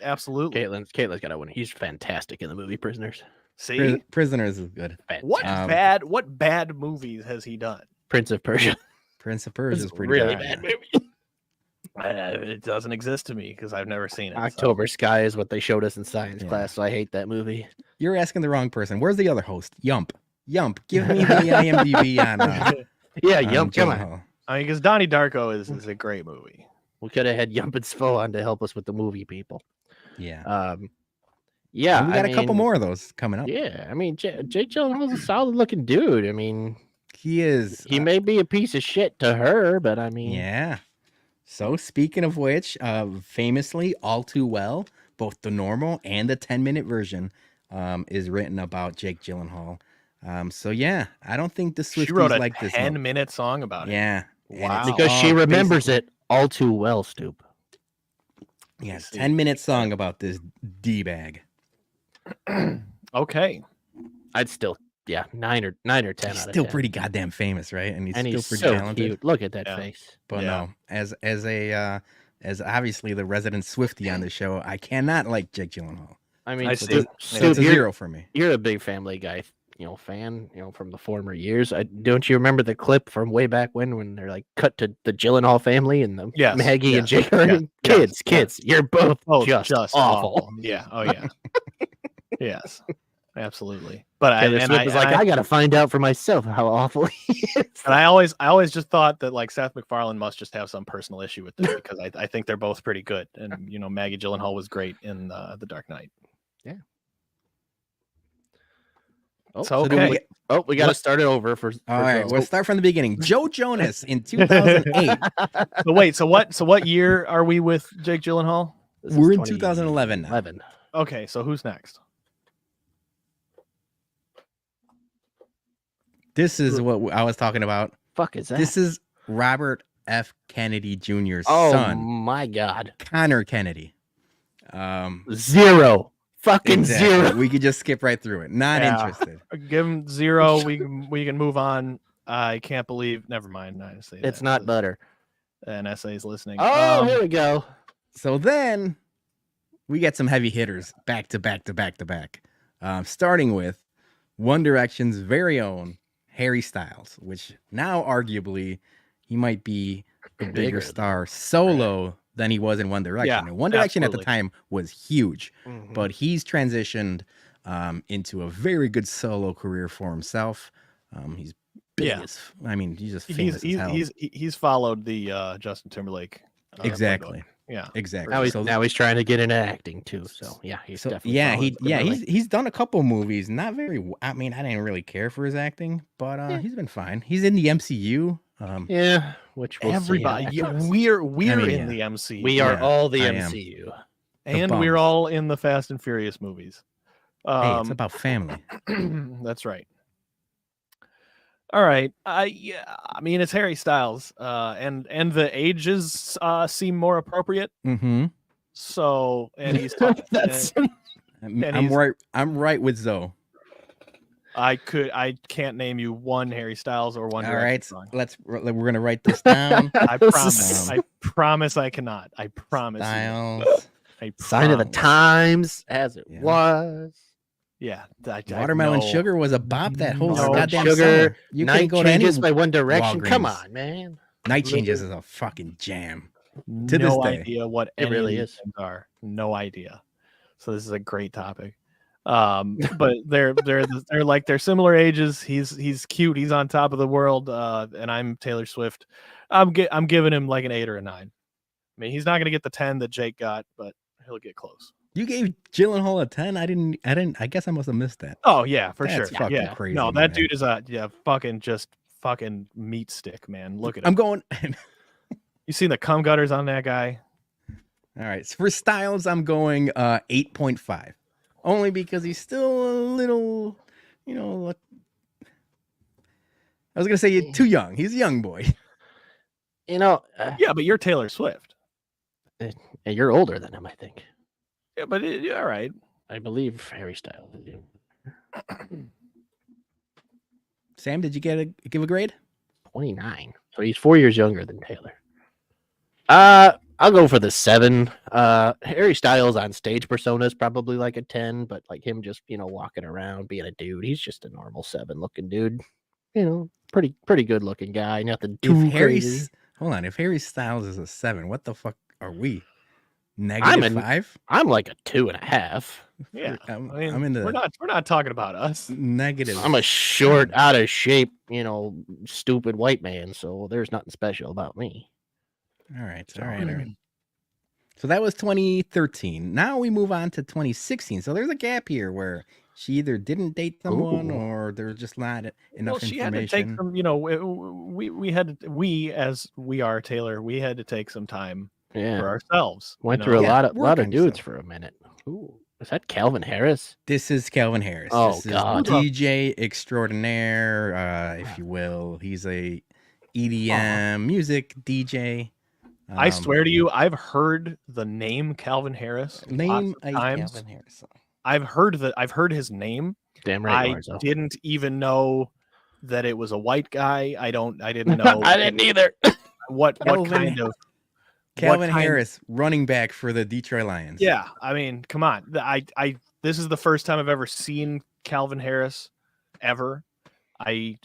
Absolutely. Caitlin's got to win. He's fantastic in the movie Prisoners. See Prisoners is good. what Fantastic. what bad movies has he done? Prince of Persia. Prince of Persia is It's a pretty really bad. bad movie. It doesn't exist to me because I've never seen it. so. October Sky is what they showed us in science Yeah. class, so I hate that movie. You're asking the wrong person. Where's the other host? Yump. Give me the IMDb on. Yeah, on Yump, come on. Gyllenhaal. I mean, because Donnie Darko is a great movie. We could have had Yump and Spo on to help us with the movie people. Yeah. Yeah, And we got I a couple mean, more of those coming up. Yeah, I mean, Jake Gyllenhaal's a solid looking dude. I mean, He is. he may be a piece of shit to her, but I mean, Yeah. So speaking of which, famously, All Too Well, both the normal and the 10-minute version, is written about Jake Gyllenhaal. So yeah, I don't think the She Swifties wrote a like this. 10-minute song about it. Yeah. And it's Wow. because she all remembers basically- it all too well, Stoop. Yeah, See. 10-minute song about this D-bag. Okay. I'd still, 9 or 10 He's out of still 10. pretty goddamn famous, right? And he's And still he's pretty so talented. cute. Look at that Yeah. face. But Yeah. no, as obviously the resident Swiftie on the show, I cannot like Jake Gyllenhaal. I mean, I So see. it's a zero for me. You're a big Family Guy, fan, from the former years. Don't you remember the clip from way back when they're like cut to the Gyllenhaal family and the Yes, Maggie and yes, Jake are yes, kids, you're both Oh, just awful. Yeah. Oh yeah. Yes. Absolutely. But Taylor Swift is like, I gotta find out for myself how awful he is. And I always just thought that like Seth MacFarlane must just have some personal issue with this because I think they're both pretty good. And Maggie Gyllenhaal was great in The Dark Knight. Yeah. So do okay. We got to start it over for All right, Joe. we'll start from the beginning. Joe Jonas in 2008. So wait, so what year are we with Jake Gyllenhaal? This is We're in 2011 now. 11. Okay, so who's next? This is what I was talking about. Fuck is that? This is Robert F. Kennedy Jr.'s oh son, my God. Connor Kennedy. Zero. Fucking Exactly. zero. We could just skip right through it. Not Yeah. interested. Give him 0. We can move on. I can't believe. Never mind. I say It's that not because butter. NSA is listening. Oh, here we go. So then we get some heavy hitters back to back to back to back. Starting with One Direction's very own Harry Styles, which now arguably he might be a bigger star solo than he was in One Direction. Yeah, And One Direction at the absolutely. time was huge, Mhm. but he's transitioned into a very good solo career for himself. He's big Yeah. as, I mean, he's just famous as hell. He's followed the Justin Timberlake. Exactly. Yeah. Exactly. Now he's trying to get into acting too. So yeah, he's definitely. following he's done a couple movies. Not very. I mean, I didn't really care for his acting, but he's been fine. He's in the MCU. Yeah, which we'll Everybody. see. We're mean, in yeah. the MCU. We are Yeah, all the I am. MCU. and bums. we're all in the Fast and Furious movies. Hey, it's about family. That's right. All right. Yeah, I mean it's Harry Styles. And the ages seem more appropriate. Mm-hmm. So and he's That's I'm right with Zoe. I can't name you one Harry Styles or one All Direction right, song. we're gonna write this down. I This promise. is- I promise I cannot. I promise. Styles, I sign of the promise. times as it Yeah. was. Yeah. Watermelon no- Sugar was a bop that whole No. goddamn Sugar, summer. You Night can't go to any Changes by One Direction. Come Walgreens. on, man. Night Changes is a fucking jam. To no this day. idea what It any really of these is. things are. No idea. So this is a great topic. But they're like they're similar ages. He's cute. He's on top of the world. And I'm Taylor Swift. I'm giving him like an 8 or a 9. I mean, he's not gonna get the 10 that Jake got, but he'll get close. You gave Gyllenhaal a 10. I didn't. I guess I must have missed that. Oh yeah, for That's sure. fucking Yeah, crazy, no, that man. dude is a fucking meat stick, man. Look at him. I'm going. You seen the cum gutters on that guy? All right. So for Styles, I'm going 8.5. Only because he's still a little, I was gonna say too young. He's a young boy. Yeah, but you're Taylor Swift. And you're older than him, I think. Yeah, but all right. I believe Harry Styles. Sam, did you give a grade? 29. So he's 4 years younger than Taylor. I'll go for the 7. Harry Styles on stage persona is probably like a 10, but like him just, walking around being a dude, he's just a normal 7 looking dude. Pretty good looking guy. Nothing too crazy. Hold on. If Harry Styles is a 7, what the fuck are we? -5? I'm like a 2.5. Yeah, I'm I mean, in the we're not talking about us. negative. I'm a short, out of shape, stupid white man, so there's nothing special about me. All right. So that was 2013. Now we move on to 2016. So there's a gap here where she either didn't date someone Ooh. or there's just not enough Well, she information. had to take some. We as we are Taylor, we had to take some time Yeah. for ourselves. Went through a Yeah, lot work of on dudes yourself. for a minute. Ooh. Is that Calvin Harris? This is Calvin Harris. Oh, this God. is DJ extraordinaire, if you will. He's a EDM music DJ. I swear to you, I've heard the name Calvin Harris lots Name of a times, Calvin Harris song. I've heard his name. Damn right you I are, so. didn't even know that it was a white guy. I didn't know. I didn't either. What kind of Calvin Harris, running back for the Detroit Lions. Yeah, I mean, come on. This is the first time I've ever seen Calvin Harris ever. I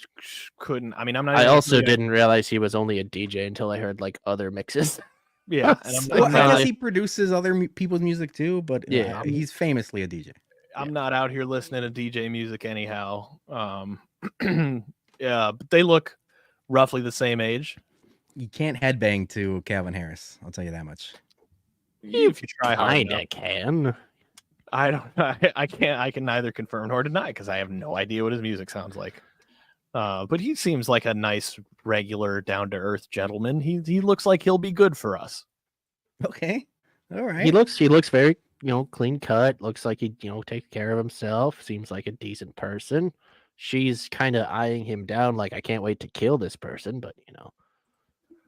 couldn't. I mean, I'm not. I also didn't realize he was only a DJ until I heard like other mixes. Yeah, and I guess he produces other people's music too, but yeah, he's famously a DJ. I'm not out here listening to DJ music anyhow. Yeah, but they look roughly the same age. You can't headbang to Calvin Harris. I'll tell you that much. If you try hard enough. I can. I don't. I can't. I can neither confirm nor deny because I have no idea what his music sounds like. But he seems like a nice, regular, down to earth gentleman. He looks like he'll be good for us. Okay, all right. He looks very clean cut. Looks like he takes care of himself. Seems like a decent person. She's kind of eyeing him down, like I can't wait to kill this person, but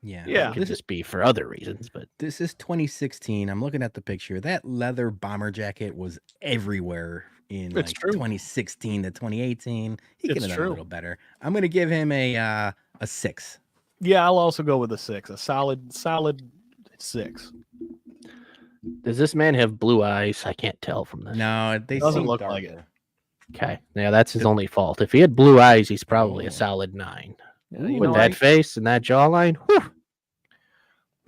yeah, it could just be for other reasons. But this is 2016. I'm looking at the picture. That leather bomber jacket was everywhere in 2016 to 2018. He could have done a little better. I'm gonna give him a 6. Yeah, I'll also go with a 6. A solid 6. Does this man have blue eyes? I can't tell from this. No, they doesn't look darker. like it. Okay, yeah, that's his only fault. If he had blue eyes, he's probably a solid 9. With that face and that jawline, whew.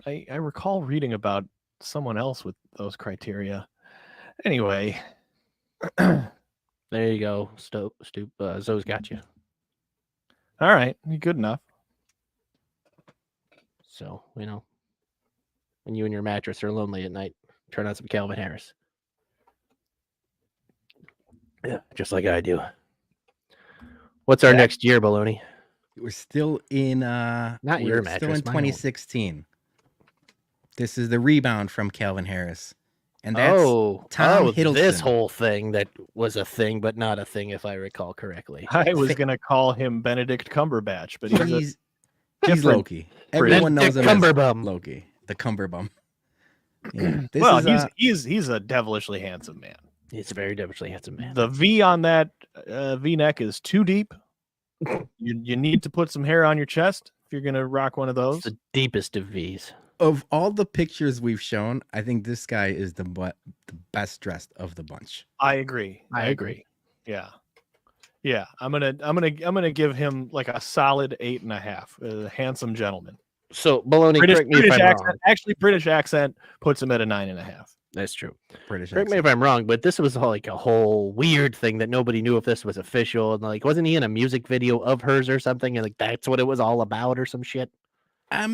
I recall reading about someone else with those criteria. Anyway, there you go. Zoe's got you. All right, good enough. So when you and your mattress are lonely at night, turn on some Calvin Harris. Yeah, just like I do. What's our next year, Baloney? We're still in not your mattress. Still in 2016. This is the rebound from Calvin Harris. And that's Tom Hiddleston. This whole thing that was a thing, but not a thing, if I recall correctly. I was gonna call him Benedict Cumberbatch, but he's Loki. Everyone knows him as Cumberbum. Loki, the Cumberbum. Yeah, he's a devilishly handsome man. He's a very devilishly handsome man. The V on that V-neck is too deep. You need to put some hair on your chest if you're gonna rock one of those. It's the deepest of V's. Of all the pictures we've shown, I think this guy is the best dressed of the bunch. I agree. Yeah. I'm gonna give him like a solid 8.5. A handsome gentleman. So Baloney, correct me if I'm wrong. Actually, British accent puts him at a 9.5. That's true. British. Correct me if I'm wrong, but this was like a whole weird thing that nobody knew if this was official. And like, wasn't he in a music video of hers or something? And like, that's what it was all about or some shit. I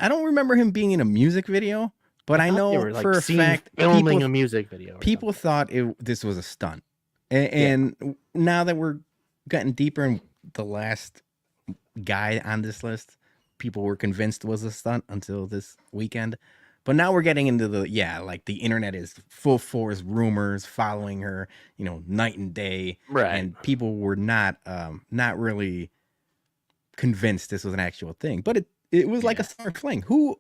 don't remember him being in a music video, but I know for a fact filming a music video. People thought this was a stunt, and now that we're getting deeper in the last guy on this list, people were convinced was a stunt until this weekend. But now we're getting into the internet is full force rumors following her, night and day, right? And people were not really convinced this was an actual thing, but it was like a summer fling. Who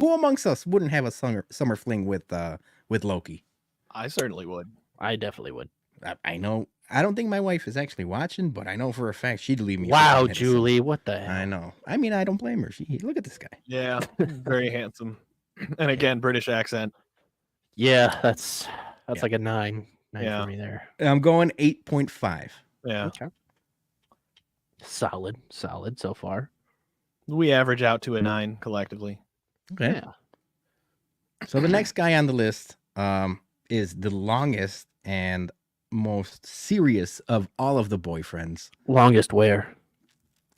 amongst us wouldn't have a summer fling with Loki? I certainly would. I definitely would. I know. I don't think my wife is actually watching, but I know for a fact she'd leave me. Wow, Julie, what the hell? I know. I mean, I don't blame her. Look at this guy. Yeah, very handsome. And again, British accent. Yeah, that's like a 9 for me there. I'm going 8.5. Yeah. Okay. Solid so far. We average out to a 9 collectively. Okay. Yeah. So the next guy on the list is the longest and most serious of all of the boyfriends. Longest where?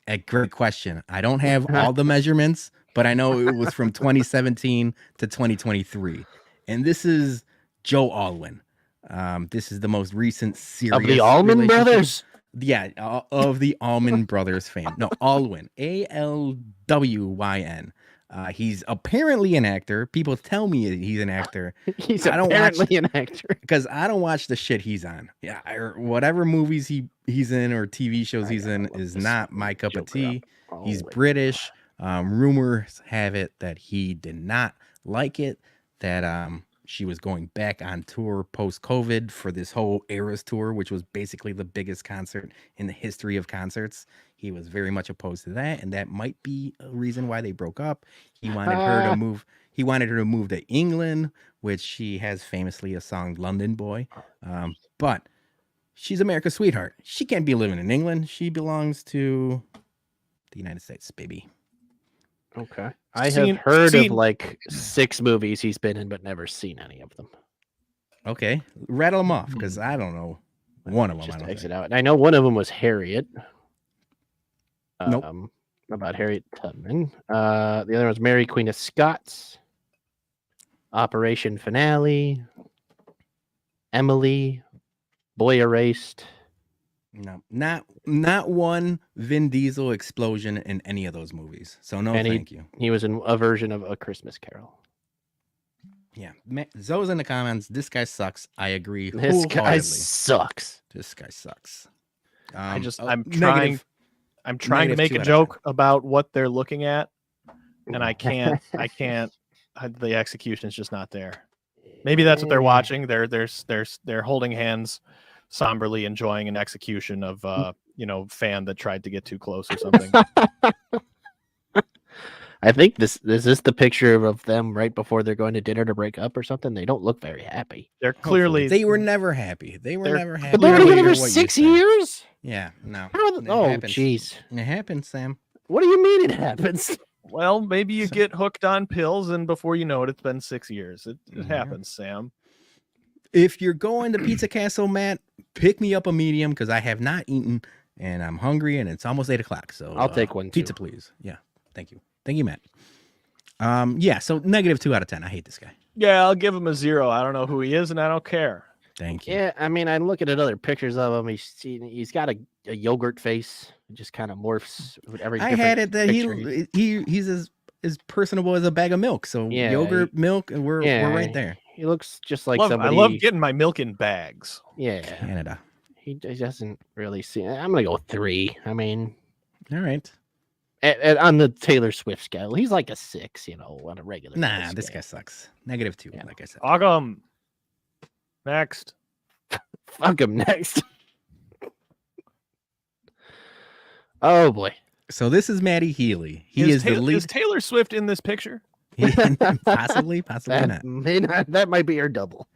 A great question. I don't have all the measurements, but I know it was from 2017 to 2023. And this is Joe Alwyn. This is the most recent serious of the Allman Brothers. Yeah, of the Allman Brothers fame. No, Alwyn. Alwyn. He's apparently an actor. People tell me he's an actor. He's apparently an actor because I don't watch the shit he's on. Yeah, or whatever movies he's in or TV shows he's in is not my cup of tea. He's British. Rumors have it that he did not like it. That she was going back on tour post-COVID for this whole Eras tour, which was basically the biggest concert in the history of concerts. He was very much opposed to that, and that might be a reason why they broke up. He wanted her to move. He wanted her to move to England, which she has famously a song "London Boy," but she's America's sweetheart. She can't be living in England. She belongs to the United States, baby. Okay. I have heard of like 6 movies he's been in, but never seen any of them. Okay. Rattle them off, because I don't know one of them. Just exit out. I know one of them was Harriet. Nope. About Harriet Tubman. The other was Mary Queen of Scots. Operation Finale. Emily. Boy Erased. No, not one Vin Diesel explosion in any of those movies. So no, thank you. He was in a version of A Christmas Carol. Yeah, Zoe's in the comments. This guy sucks. I agree. This guy sucks. This guy sucks. I'm trying to make a joke about what they're looking at, and I can't. The execution is just not there. Maybe that's what they're watching. They're holding hands, somberly enjoying an execution of fan that tried to get too close or something. I think this is the picture of them right before they're going to dinner to break up or something. They don't look very happy. They're clearly they were never happy. They were never happy. But they were together for 6 years. Yeah, no. Oh, jeez. It happens, Sam. What do you mean it happens? Well, maybe you get hooked on pills, and before you know it, it's been 6 years. It happens, Sam. If you're going to Pizza Castle, Matt, pick me up a medium because I have not eaten and I'm hungry and it's almost 8 o'clock. So I'll take one. Pizza, please. Yeah. Thank you. Thank you, Matt. Yeah. So -2 out of 10. I hate this guy. Yeah, I'll give him a 0. I don't know who he is, and I don't care. Thank you. Yeah, I mean, I'm looking at other pictures of him. He's got a yogurt face. It just kind of morphs with every. I had it that he's as personable as a bag of milk. So yeah, yogurt, milk, and we're right there. He looks just like somebody. I love getting my milk in bags. Yeah, Canada. He doesn't really see. I'm gonna go 3. I mean, all right. On the Taylor Swift scale, he's like a 6. On a regular. Nah, this guy sucks. -2. Yeah. Like I said. Fuck him. Next. Fuck him next. Oh boy. So this is Matty Healy. He is the lead. Is Taylor Swift in this picture? Possibly not. That might be her double.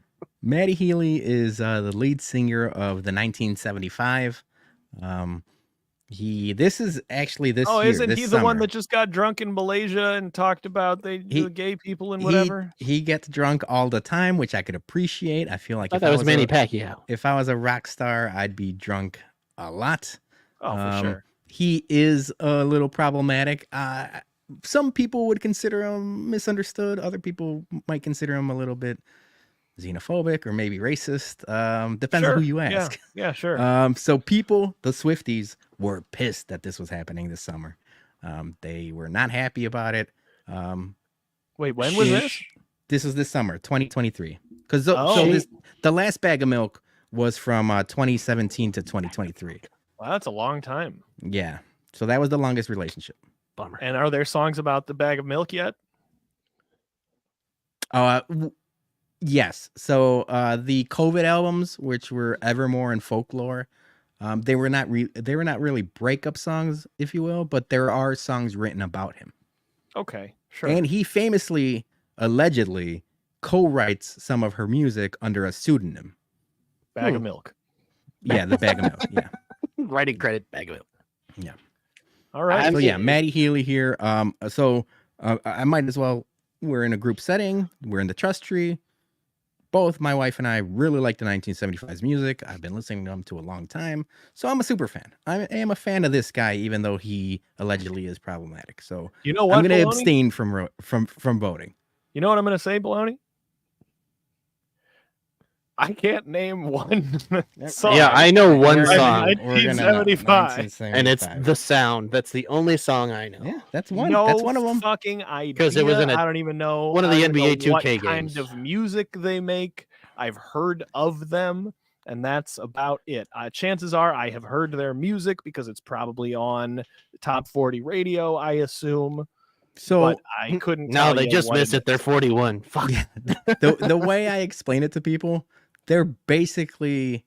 Matty Healy is the lead singer of the 1975. This is actually this year. Oh, isn't he the summer. one that just got drunk in Malaysia and talked about the gay people and whatever? He gets drunk all the time, which I could appreciate. I feel like if that was Manny Pacquiao. If I was a rock star, I'd be drunk a lot. Oh, for sure. He is a little problematic. Some people would consider him misunderstood. Other people might consider him a little bit xenophobic or maybe racist. Depends on who you ask. Yeah, sure. So people, the Swifties, were pissed that this was happening this summer. They were not happy about it. Wait, when was this? This was this summer, 2023. Because the last bag of milk was from 2017 to 2023. Wow, that's a long time. Yeah. So that was the longest relationship. Bummer. And are there songs about the bag of milk yet? Yes. So the COVID albums, which were Evermore and Folklore, they were not really breakup songs, if you will, but there are songs written about him. Okay, sure. And he famously, allegedly, co-writes some of her music under a pseudonym. Bag of milk. Yeah, the bag of milk. Yeah. Writing credit, bag of milk. Yeah. All right. So yeah, Matty Healy here. I might as well. We're in a group setting. We're in the trust tree. Both my wife and I really like the 1975's music. I've been listening to them to a long time. So I'm a super fan. I am a fan of this guy, even though he allegedly is problematic. So you know what? I'm going to abstain from voting. You know what I'm going to say, Baloney? I can't name one song. Yeah, I know one song. 1975. And it's The Sound. That's the only song I know. Yeah, that's one. No that's one of them. Fucking idea. Because it was in I don't even know one of the NBA 2K what games. Kind of music they make. I've heard of them, and that's about it. Chances are I have heard their music because it's probably on the top 40 radio, I assume. So but I couldn't. No, tell they you just what missed it. They're 41. Fuck. yeah, the way I explain it to people, they're basically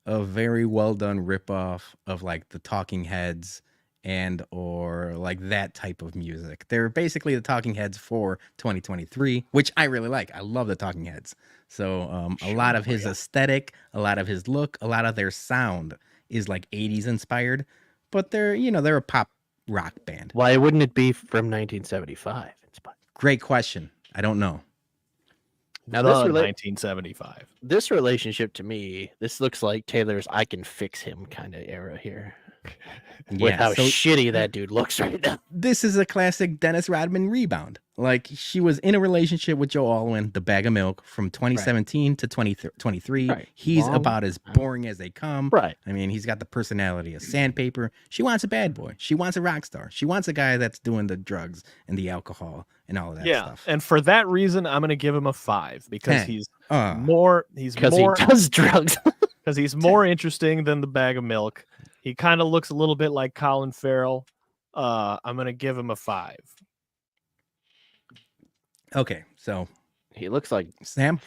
a very well done ripoff of like the Talking Heads and or like that type of music. They're basically the Talking Heads for 2023, which I really like. I love the Talking Heads. So a lot of his aesthetic, a lot of his look, a lot of their sound is like 80s inspired, but they're a pop rock band. Why wouldn't it be from 1975? Great question. I don't know. Now, the this 1975. This relationship to me, this looks like Taylor's "I can fix him" kind of era here. With how shitty that dude looks right now. This is a classic Dennis Rodman rebound. Like, she was in a relationship with Joe Alwyn, the bag of milk, from 2017 to 2023. Right. He's about as boring as they come. Right. I mean, he's got the personality of sandpaper. She wants a bad boy. She wants a rock star. She wants a guy that's doing the drugs and the alcohol and all of that stuff. And for that reason, I'm going to give him a 5 because he's he does drugs. Because he's more interesting than the bag of milk. He kind of looks a little bit like Colin Farrell. I'm going to give him a 5. Okay, so he looks like Sam.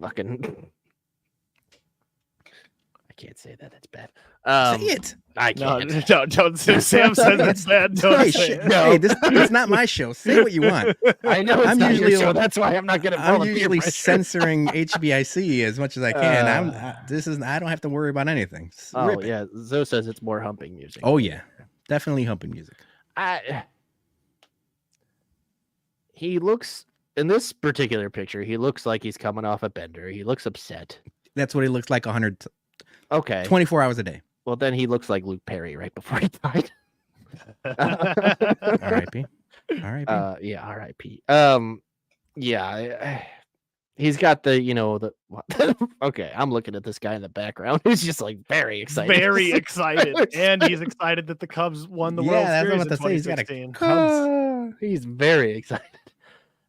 Fucking, I can't say that. It's bad. Say it. I can't. No, don't. Sam says it's bad. Don't say it. No. Hey, this is not my show. Say what you want. I know it's not your show. That's why I'm not going to. I'm usually censoring HBIC as much as I can. I don't have to worry about anything. Yeah. Zoe says it's more humping music. Oh yeah, definitely humping music. He looks, in this particular picture, he looks like he's coming off a bender. He looks upset. That's what he looks like 24 hours a day. Well, then he looks like Luke Perry right before he died. R.I.P. Yeah, R.I.P. Yeah, he's got the okay, I'm looking at this guy in the background. He's just like very excited. Very excited. And he's excited that the Cubs won the World Series in 2016. He's very excited.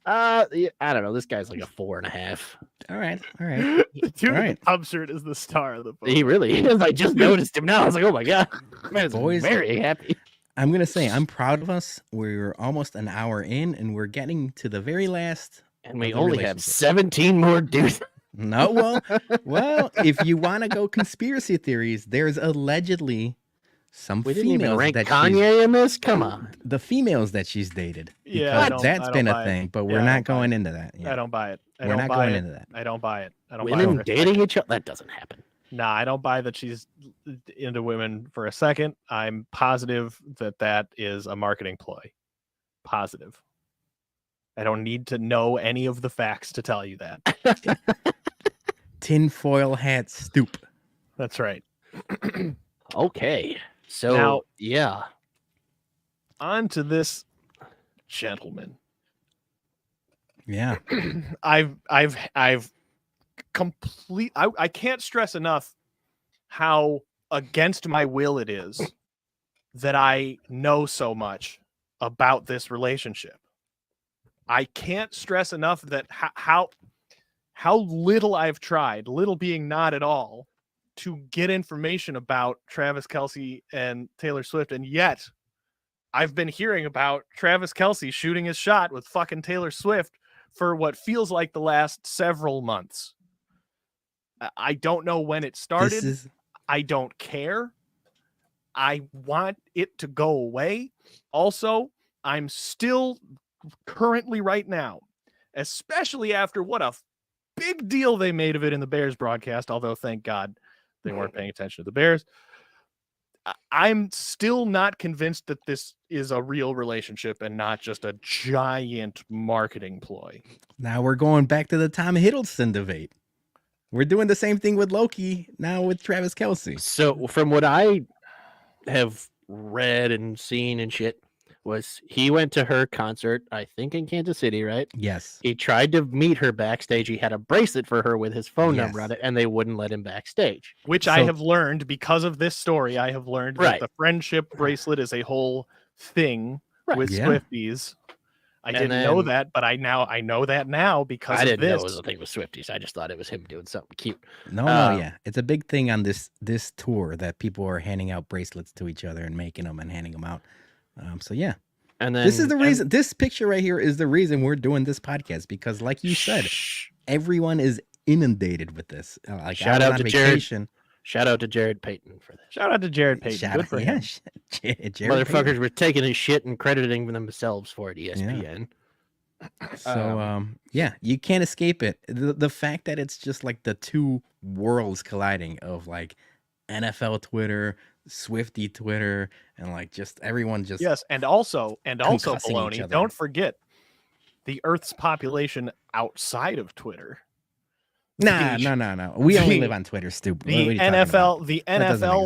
I don't know. This guy's like a 4.5. All right. Dude, the Cubs shirt is the star of the book. He really is. I just noticed him now. I was like, oh my god, man, boys, very happy. I'm gonna say I'm proud of us. We're almost an hour in, and we're getting to the very last. And we only have 17 more dudes. No, well, if you want to go conspiracy theories, there's allegedly some we didn't even females rank that Kanye in this. Come on, the females that she's dated. Yeah, that's been a thing, but we're not going into that. I don't buy it. We're not going into that. I don't buy it. I don't women buy it. dating each other. That doesn't happen. Nah, I don't buy that she's into women for a second. I'm positive that is a marketing ploy. Positive. I don't need to know any of the facts to tell you that. Tinfoil hat stoop. That's right. Okay. So now, yeah. On to this gentleman. Yeah. I can't stress enough how against my will it is that I know so much about this relationship. I can't stress enough that how little I've tried, little being not at all, to get information about Travis Kelce and Taylor Swift, and yet I've been hearing about Travis Kelce shooting his shot with fucking Taylor Swift for what feels like the last several months. I don't know when it started. I don't care. I want it to go away. Also, I'm still currently right now, especially after what a big deal they made of it in the Bears broadcast, although thank God they weren't paying attention to the Bears. I'm still not convinced that this is a real relationship and not just a giant marketing ploy. Now we're going back to the Tom Hiddleston debate. We're doing the same thing with Loki now with Travis Kelce. So from what I have read and seen and shit, was he went to her concert, I think in Kansas City, right? Yes. He tried to meet her backstage. He had a bracelet for her with his phone number on it, and they wouldn't let him backstage. Which I have learned because of this story. I have learned that the friendship bracelet is a whole thing with Swifties. I didn't know that, but I know that now because I of didn't this. know it was a thing with Swifties. I just thought it was him doing something cute. No, it's a big thing on this tour that people are handing out bracelets to each other and making them and handing them out. So yeah, And then this is the reason. This picture right here is the reason we're doing this podcast, because, like you said, everyone is inundated with this. Like, shout out to vacation. Jared. Shout out to Jared Payton for this. Shout out to Jared Payton. Good for him. Jared Motherfuckers Payton. were taking his shit and crediting themselves for it. ESPN. So yeah, you can't escape it. The fact that it's just like the two worlds colliding of like NFL Twitter, Swifty Twitter, and like just everyone just yes, and also concussing each Bologna. other. Don't forget the Earth's population outside of Twitter. No. We only live on Twitter, stupid. The NFL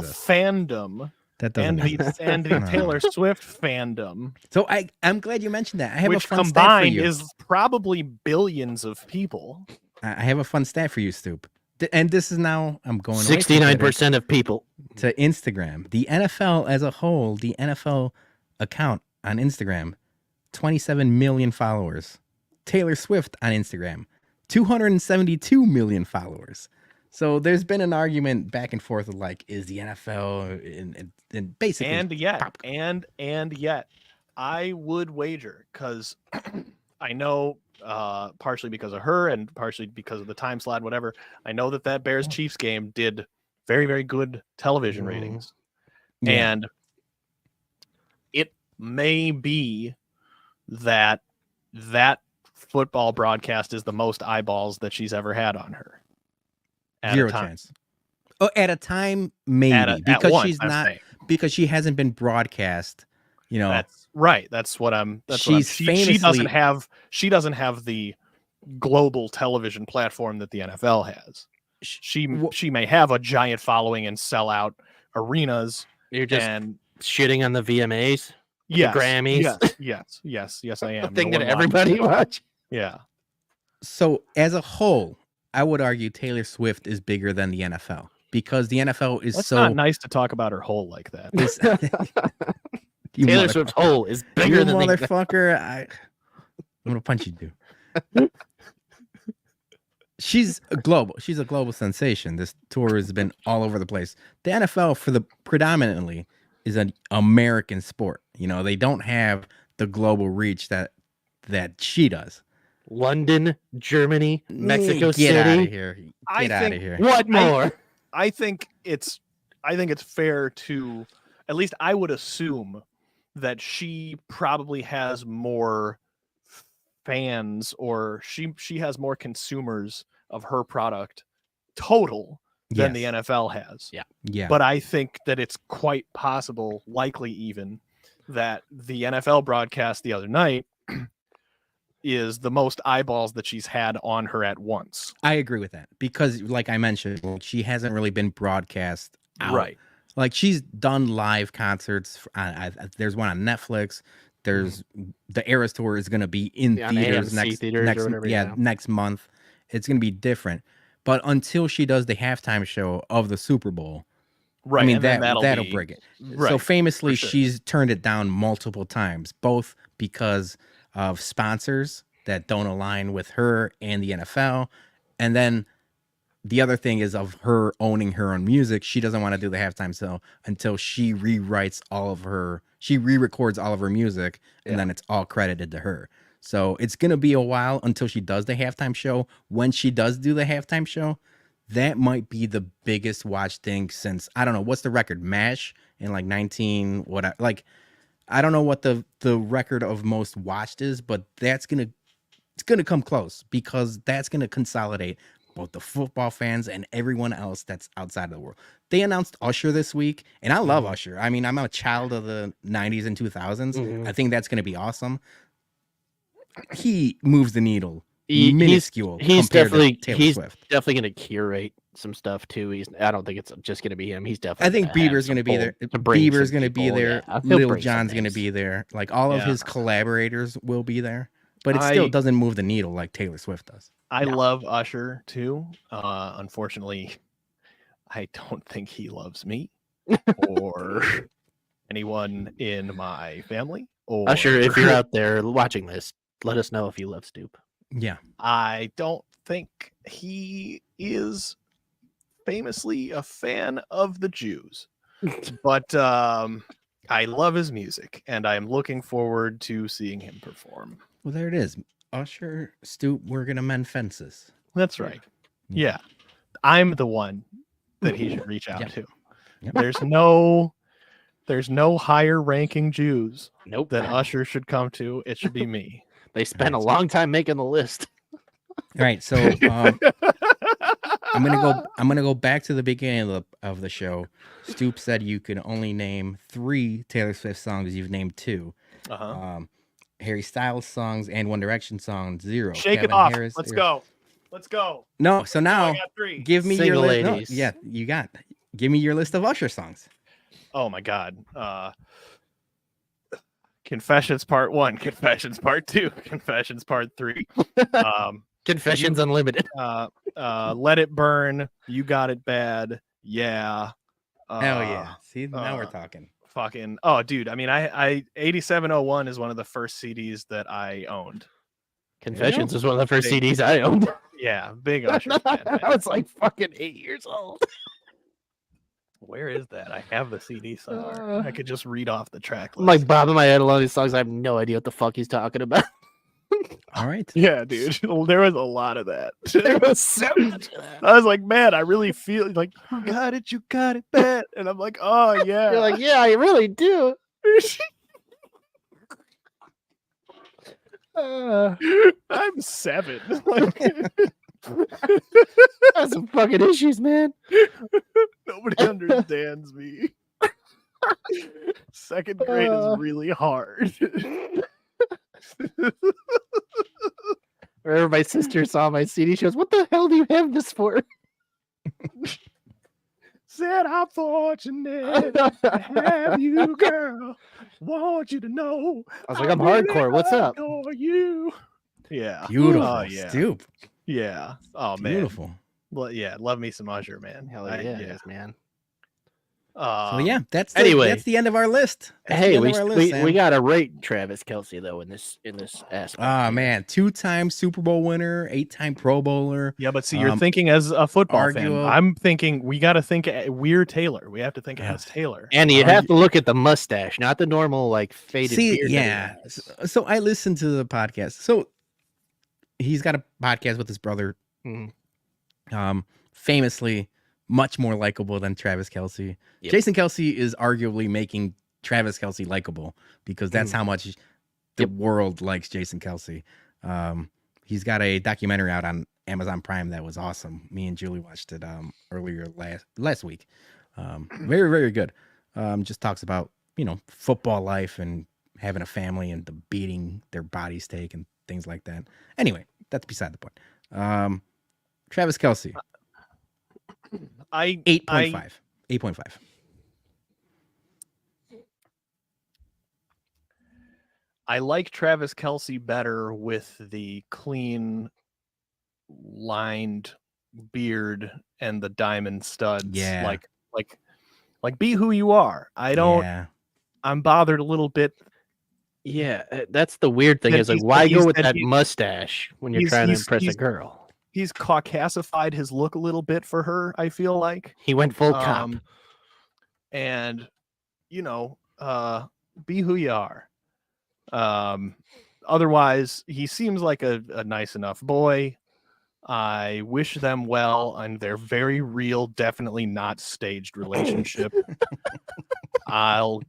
fandom. That doesn't and the Taylor Swift fandom. So I'm glad you mentioned that. I have which a fun combined stat for you. is probably billions of people. I have a fun stat for you, Stoop. And this is now I'm going 69% of people to Instagram. The NFL as a whole, the NFL account on Instagram, 27 million followers. Taylor Swift on Instagram, 272 million followers. So there's been an argument back and forth of like, is the NFL and basically and yet I would wager, because I know partially because of her and partially because of the time slot, whatever, I know that Bears Chiefs game did very, very good television ratings. Yeah. And it may be that football broadcast is the most eyeballs that she's ever had on her. Zero chance. Oh, at a time, maybe, because once, she's not, because she hasn't been broadcast. You know, that's right. That's what I'm. She doesn't have the global television platform that the NFL has. She may have a giant following and sell out arenas. You're just shitting on the VMAs, yes, the Grammys. Yes, I am. The thing that everybody watch. Yeah. So as a whole, I would argue Taylor Swift is bigger than the NFL, because the NFL is That's not nice to talk about her hole like that. Taylor Swift's hole is bigger than motherfucker. I'm gonna punch you, dude. She's a global sensation. This tour has been all over the place. The NFL predominantly is an American sport. You know, they don't have the global reach that she does. London, Germany, Mexico City. Get out of here. Get out of here. What more? I think it's fair to, at least I would assume, that she probably has more fans, or she has more consumers of her product total than the NFL has. Yeah. But I think that it's quite possible, likely even, that the NFL broadcast the other night is the most eyeballs that she's had on her at once. I agree with that, because like I mentioned, she hasn't really been broadcast out. Right. Like, she's done live concerts. There's one on Netflix. There's the Eras Tour is going to be in theaters next month. It's going to be different. But until she does the halftime show of the Super Bowl, right? I mean, that'll break it. Right. So famously, she's turned it down multiple times, both because of sponsors that don't align with her and the NFL, and then the other thing is of her owning her own music. She doesn't want to do the halftime show until she re-records all of her music, and then it's all credited to her. So it's going to be a while until she does the halftime show. When she does do the halftime show, that might be the biggest watch thing since, I don't know, what's the record? MASH in like I don't know what the record of most watched is, but it's going to come close, because that's going to consolidate both the football fans and everyone else that's outside of the world. They announced Usher this week, and I love Usher. I mean, I'm a child of the 90s and 2000s. I think that's going to be awesome. He moves the needle minuscule. He's definitely Swift. Definitely going to curate some stuff too. I don't think it's just going to be him. He's definitely. I think Bieber's going to be there. Bieber's going to be there. Lil Jon's going to be there. Like, all of his collaborators will be there. But it still doesn't move the needle like Taylor Swift does. I love Usher too. Unfortunately, I don't think he loves me or anyone in my family. Usher, if you're out there watching this, let us know if you love Stoop. Yeah. I don't think he is famously a fan of the Jews. But I love his music, and I am looking forward to seeing him perform. Well, there it is. Usher, Stoop, we're gonna mend fences. That's right. Yeah. I'm the one that he should reach out Yep. to. Yep. There's no higher ranking Jews Nope. that Usher should come to. It should be me. They spent a long time making the list. All right, so I'm gonna go back to the beginning of the show. Stoop said you can only name 3 Taylor Swift songs. You've named 2. Uh-huh. Harry Styles songs and One Direction songs 0. Shake Kevin it off. Harris, Let's 0. go. Let's go. No, so now I got 3. give me your Single list. No, ladies. yeah, you got. Give me your list of Usher songs. Oh my God. Confessions Part 1, Confessions Part 2, Confessions Part 3. Confessions Unlimited. Let It Burn, You Got It Bad. Yeah. Hell yeah. See, now we're talking. Fucking dude. I mean, I 8701 is one of the first CDs that I owned. Confessions was one of the first CDs I owned. Yeah, big Usher fan. I was like fucking 8 years old. Where is that? I have the CD somewhere. I could just read off the track list. I'm like bobbing my head along these songs. I have no idea what the fuck he's talking about. All right. Yeah, dude. There was a lot of that. There was so much of that. I was like, man, I really feel like you got it bad. And I'm like, oh yeah. You're like, yeah, I really do. I'm 7. That's some fucking issues, man. Nobody understands me. Second grade is really hard. Whenever my sister saw my CD, she goes, "What the hell do you have this for?" Said I'm fortunate to have you, girl. Want you to know. I was like, I'm hardcore. What's up? You. Yeah. Beautiful. Oh, yeah. Stoop. Yeah. Oh man. Beautiful. Well, yeah. Love me some Usher, man. Hell yeah, it is, man. So yeah, that's the end of our list. Hey, we got to rate Travis Kelce though in this aspect. Ah man, 2-time Super Bowl winner, 8-time Pro Bowler. Yeah, but see, you're thinking as a football fan. arguable- I'm thinking we got to think we're Taylor. We have to think as Taylor. And you have to look at the mustache, not the normal like faded beard. Yeah. So I listened to the podcast. So he's got a podcast with his brother. Mhm. Famously much more likable than Travis Kelce. Yep. Jason Kelce is arguably making Travis Kelce likable because that's how much the world likes Jason Kelce. He's got a documentary out on Amazon Prime that was awesome. Me and Julie watched it earlier last week. Very, very good. Just talks about, football life and having a family and the beating their bodies take and things like that. Anyway, that's beside the point. Travis Kelce. 8.5. 8.5. I like Travis Kelce better with the clean lined beard and the diamond studs. Yeah. Like be who you are. I'm bothered a little bit. Yeah, that's the weird thing is like, why go with that mustache when you're trying to impress a girl? He's Caucasified his look a little bit for her, I feel like. He went full cop. And, be who you are. Otherwise, he seems like a nice enough boy. I wish them well on their very real, definitely not staged relationship. I'll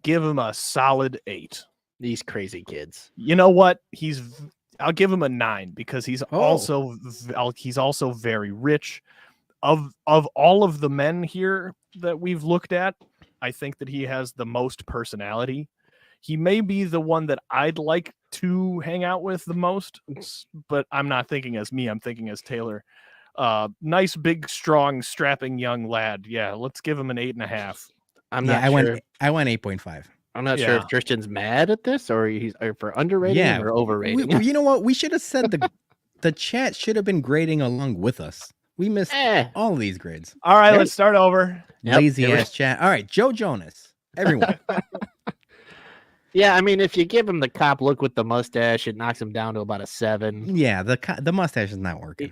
give him a solid 8. These crazy kids. You know what? I'll give him a 9 because he's also very rich. Of all of the men here that we've looked at, I think that he has the most personality. He may be the one that I'd like to hang out with the most, but I'm not thinking as me. I'm thinking as Taylor. Nice, big, strong, strapping young lad. Yeah, let's give him an 8.5. I'm not sure. I went 8.5. I'm not sure if Christian's mad at this or he's for underrating or overrating. You know what? We should have said the chat should have been grading along with us. We missed all of these grades. All right, let's start over. Lazy ass chat. All right, Joe Jonas. Everyone. Yeah, I mean, if you give him the cop look with the mustache, it knocks him down to about a 7. Yeah, the mustache is not working.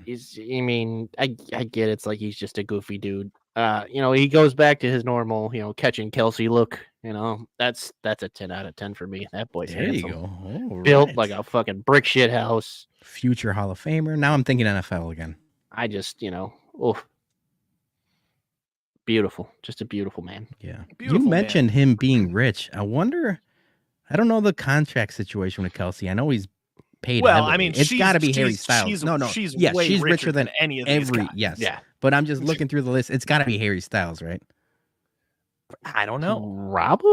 I get it's like he's just a goofy dude. He goes back to his normal, catching Kelce look, You know, that's a 10 out of 10 for me. That boy's There handsome. you go. All Built right. like a fucking brick shit house. Future Hall of Famer. Now I'm thinking NFL again. I just, beautiful. Just a beautiful man. Yeah. Beautiful you man. mentioned him being rich. I wonder, I don't know the contract situation with Kelsey. I know he's paid Well, heavily. I mean, it's got to be Harry she's- Styles. she's- no, she's yes, way she's richer richer than than any of these guys. Yes. Yeah. But I'm just looking through the list. It's got to be Harry Styles, right? I don't know. Probably.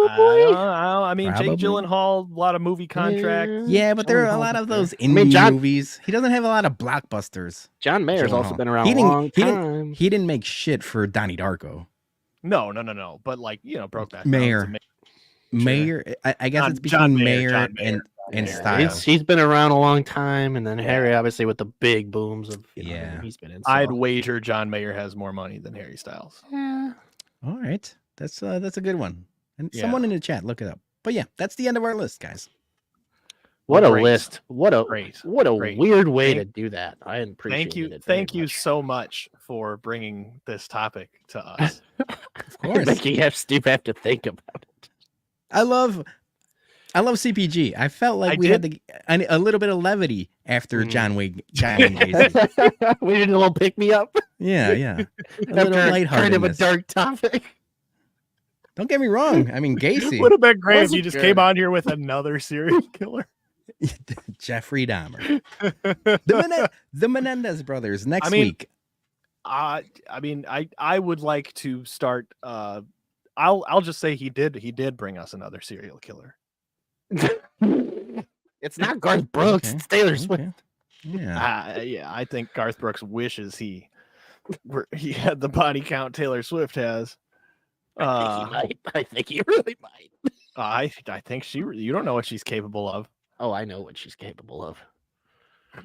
I mean, Probably. Jake Gyllenhaal, a lot of movie contracts. Yeah, but there are a Gyllenhaal's lot up of there. those I mean, indie John- movies. He doesn't have a lot of blockbusters. John Mayer's also Gyllenhaal. been around He a didn't- long he didn't- time. He didn't make shit for Donnie Darko. No. But like, Brokeback Mayor. Mountain's Mayor, I guess it's between John Mayer, Mayer, and Yeah, Styles. he's been around a long time, and then Harry, obviously, with the big booms of Yeah. he's been in. I'd so. wager John Mayer has more money than Harry Styles. Yeah. All right, that's a good one. And Yeah. someone in the chat, look it up. But yeah, that's the end of our list, guys. What a Great. list! What a Great. weird way to do that. I appreciate it. Thank you so much for bringing this topic to us. Of course, Make you have to think about it. I love CPG. I felt like we had a little bit of levity after John Wayne Gacy. We did a little pick me up Yeah, a little after lighthearted. kind of a dark topic. Don't get me wrong. I mean, Gacy, Would have been great if Wasn't you just good. came on here with another serial killer. Jeffrey Dahmer, the Menendez brothers next week. I mean, I would like to start. I'll just say he did bring us another serial killer. It's not Garth Brooks. Okay, It's Taylor okay. Swift. Yeah, I think Garth Brooks wishes he had the body count Taylor Swift has. I think he really might. I think you don't know what she's capable of. Oh, I know what she's capable of.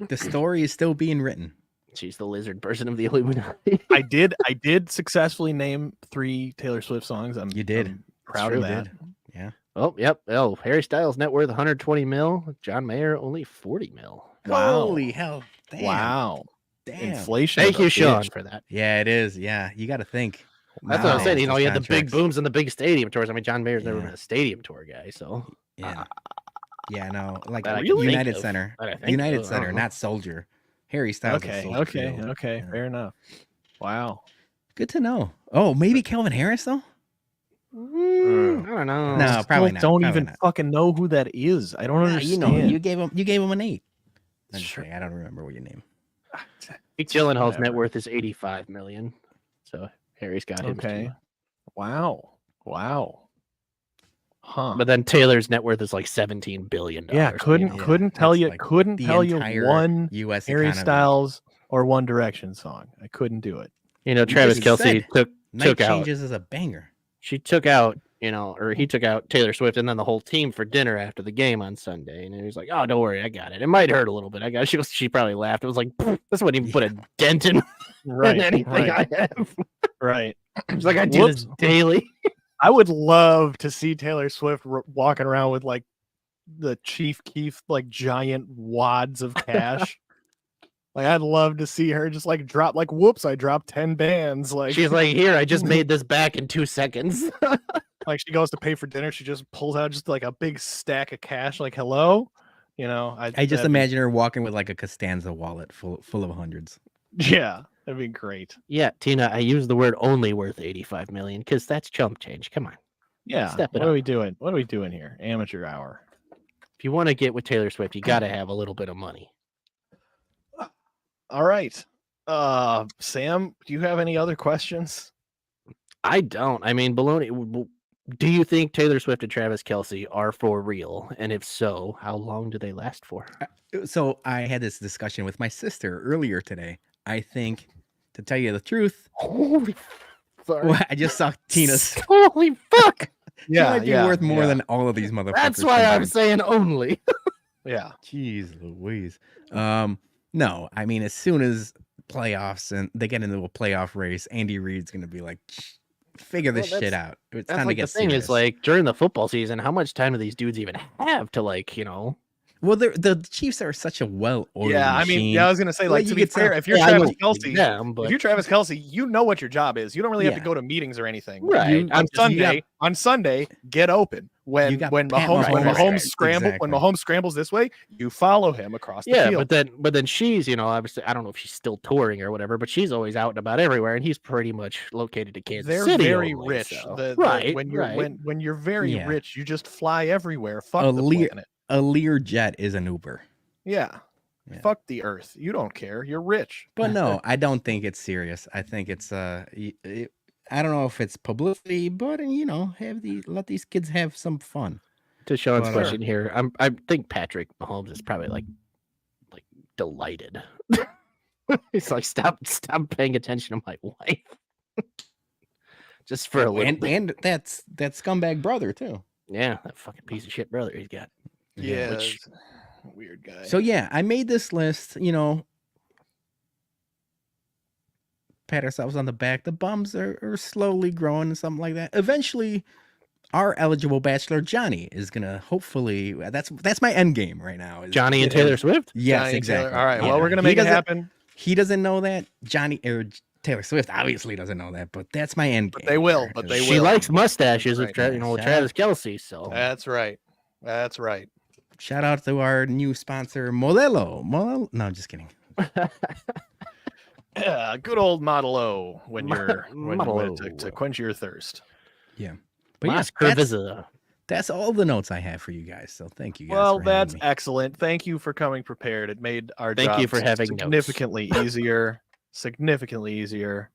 the story is still being written. She's the lizard person of the Illuminati. I did successfully name 3 Taylor Swift songs. You did. I'm proud True, of that. Yeah. Oh, yep. Oh, Harry Styles net worth 120 mil. John Mayer only 40 mil. Wow. Holy hell! Damn. Wow. Damn. Inflation. Thank is a you, Sean, bitch. for that. Yeah, it is. Yeah, you got to think. That's what I said. Nowadays, You know, those he had the big contracts. booms and the big stadium tours. I mean, John Mayer's never Yeah. been a stadium tour guy, so Yeah. Yeah, no, like That I can United think of. Center. That I think United of. Center, Uh-huh. not Soldier. Harry Styles. is Okay. Soldier Field. Okay. Yeah. Fair enough. Wow. Good to know. Oh, maybe Calvin Harris though. I don't know. No, probably Still not. Don't probably even not. fucking know who that is. I don't Nah, understand. you gave him an 8. I'm just Sure. kidding, I don't remember what your name. Jake Gyllenhaal's net Whatever. worth is 85 million. So Harry's got him. Okay. too. Wow. Huh. But then Taylor's net worth is like 17 billion. yeah, couldn't tell That's you like you one U.S. Harry economy. Styles or One Direction song. I couldn't do it. You know, Travis just Kelsey said Night took out. Changes is a banger. She took out, or he took out Taylor Swift and then the whole team for dinner after the game on Sunday. And he was like, "Oh, don't worry, I got it. It might hurt a little bit. I got it." She probably laughed. It was like, this wouldn't even put a dent in anything I have. Right. It's like I do this daily. I would love to see Taylor Swift walking around with like the Chief Keef like giant wads of cash. Like I'd love to see her just like drop like, whoops, I dropped 10 bands. Like She's like, here, I just made this back in 2 seconds. like she goes to pay for dinner, she just pulls out just like a big stack of cash. Like, hello, I just imagine her walking with like a Costanza wallet full of hundreds. Yeah, that'd be great. Yeah, Tina, I use the word only worth 85 million because that's chump change. Come on. Yeah. Step it What are up. we doing? What are we doing here? Amateur hour. If you want to get with Taylor Swift, you got to have a little bit of money. All right. Sam, do you have any other questions? I don't. I mean, Bologna, do you think Taylor Swift and Travis Kelsey are for real? And if so, how long do they last for? So I had this discussion with my sister earlier today. I think, to tell you the truth, Holy sorry. well, I just saw Tina's. Holy fuck. She might be worth more than all of these motherfuckers. That's why I'm combined. saying only. Yeah. Jeez Louise. No, I mean, as soon as playoffs and they get into a playoff race, Andy Reid's going to be like, figure this Well, shit out. It's That's time like to the get thing serious. is like during the football season, how much time do these dudes even have to Well, the Chiefs are such a well-oiled Yeah, I mean, machine. yeah, I was gonna say, Like, like, you to be could tell- fair, if you're Yeah, I Travis know Kelsey, them, if but you're Travis Kelsey, you know what your job is. You don't really have to Yeah. go to meetings or anything. right. You- On you Sunday, get open. You got When Pat Mahomes when Mahomes. Mahomes scramble when Exactly. Mahomes scrambles this way, you follow him across the Yeah, field. but then she's, obviously I don't know if she's still touring or whatever, but she's always out and about everywhere, and he's pretty much located in Kansas They're City. very only, rich. So. Right. When you're very Yeah. rich, you just fly everywhere. Fuck A the Lear, planet. a Lear jet is an Uber. Yeah. Fuck the earth. You don't care. You're rich. But no, I don't think it's serious. I think it's I don't know if it's publicity, but let these kids have some fun. To Sean's But, question here, I think Patrick Mahomes is probably like delighted. He's like, stop paying attention to my wife. Just for a little bit. And that's that scumbag brother too. Yeah, that fucking piece of shit brother he's got. Yeah. Which, Weird guy. So yeah, I made this list, pat ourselves on the back. The bums are slowly growing and something like that. Eventually, our eligible bachelor Johnny is gonna hopefully that's my end game right now. Johnny and Taylor Swift? Yes, Johnny and exactly. Taylor. All right. Yeah. Well, we're gonna He make it doesn't- happen. He doesn't know that. Taylor Swift obviously doesn't know that, but that's my end game. But they will. here. But they She will. likes mustaches with, Right. with Shout Travis Kelsey. So That's right. That's right. Shout out to our new sponsor, Modelo. No, I'm just kidding. Yeah, good old Model O when you're Model to quench your thirst. Yeah. But yeah, Mas that's, Curvizza. that's all the notes I have for you guys. So thank you guys. Well, for having that's me. excellent. Thank you for coming prepared. It made our Thank you jobs for having notes. significantly easier. Significantly easier.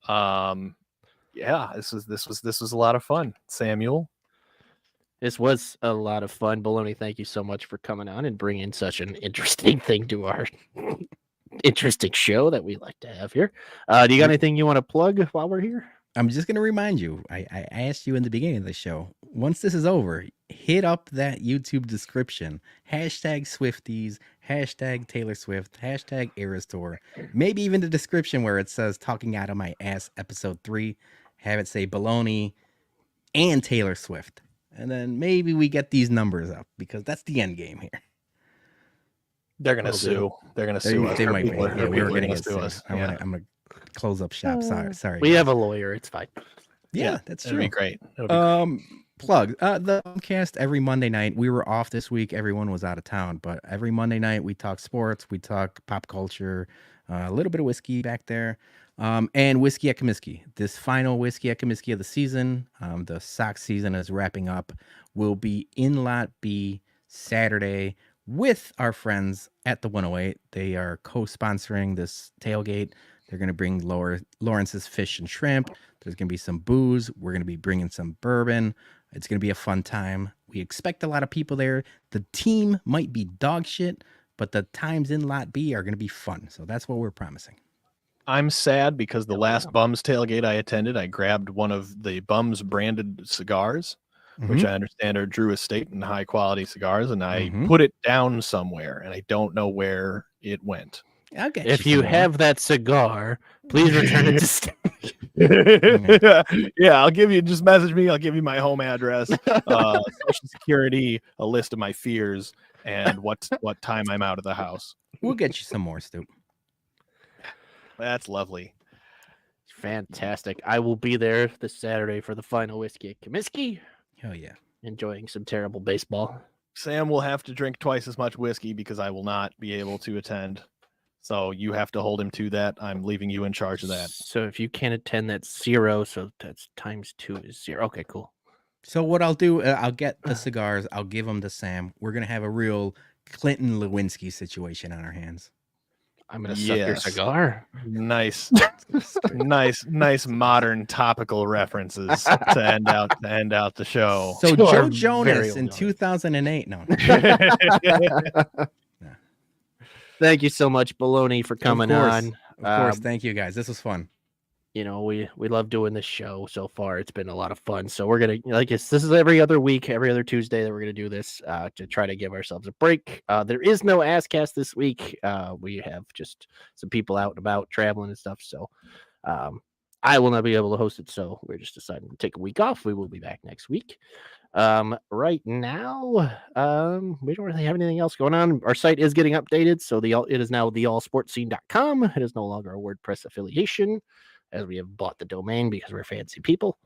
Yeah, this was a lot of fun, Samuel. This was a lot of fun. Baloney, thank you so much for coming on and bringing such an interesting thing to our interesting show that we like to have here. Do you got anything you want to plug while we're here? I'm just going to remind you, I asked you in the beginning of the show, once this is over, hit up that YouTube description, #Swifties, #Taylor Swift, #Eras Tour, maybe even the description where it says Talking Out of My Ass episode 3, have it say Baloney and Taylor Swift. And then maybe we get these numbers up because that's the end game here. They're gonna sue. They're gonna sue us. They Our might be. people- Yeah, our we were people are getting gonna it sue soon. us. I'm Yeah. gonna close up shop. Sorry. We guys. have a lawyer. It's fine. Yeah, that's That'd true. be great. That'd be great. Plug the podcast every Monday night. We were off this week. Everyone was out of town, but every Monday night we talk sports, we talk pop culture, a little bit of whiskey back there, and whiskey at Comiskey. This final whiskey at Comiskey of the season, the Sox season is wrapping up. Will be in Lot B Saturday with our friends at the 108. They are co-sponsoring this tailgate. They're going to bring Lawrence's Fish and Shrimp. There's going to be some booze. We're going to be bringing some bourbon. It's going to be a fun time. We expect a lot of people there. The team might be dog shit, but the times in Lot B are going to be fun. So that's what we're promising. I'm sad because the last Bums tailgate I attended, I grabbed one of the Bums branded cigars, which I understand are Drew Estate and high quality cigars, and I put it down somewhere, and I don't know where it went. Okay. If you have that cigar, please return it to Yeah, I'll give you. Just message me. I'll give you my home address, social security, a list of my fears, and what time I'm out of the house. We'll get you some more, Stu. That's lovely. Fantastic. I will be there this Saturday for the final whiskey at Comiskey. Hell yeah. Enjoying some terrible baseball. Sam will have to drink twice as much whiskey because I will not be able to attend. So you have to hold him to that. I'm leaving you in charge of that. So if you can't attend, that's 0. So that's times 2 is 0. Okay, cool. So what I'll do, I'll get the cigars. I'll give them to Sam. We're going to have a real Clinton Lewinsky situation on our hands. I'm going to suck your Yes. cigar. Nice, nice modern topical references to end out the show. So You are Joe very Jonas in old. 2008. No. Thank you so much, Baloney, for coming on. Of course. Thank you guys. This was fun. We love doing this show so far. It's been a lot of fun. So we're gonna this is every other week, every other Tuesday that we're gonna do this to try to give ourselves a break. There is no Askcast this week. We have just some people out and about traveling and stuff. So I will not be able to host it. So we're just deciding to take a week off. We will be back next week. Right now, we don't really have anything else going on. Our site is getting updated, so it is now theallsportscene.com. It is no longer a WordPress affiliation, as we have bought the domain because we're fancy people.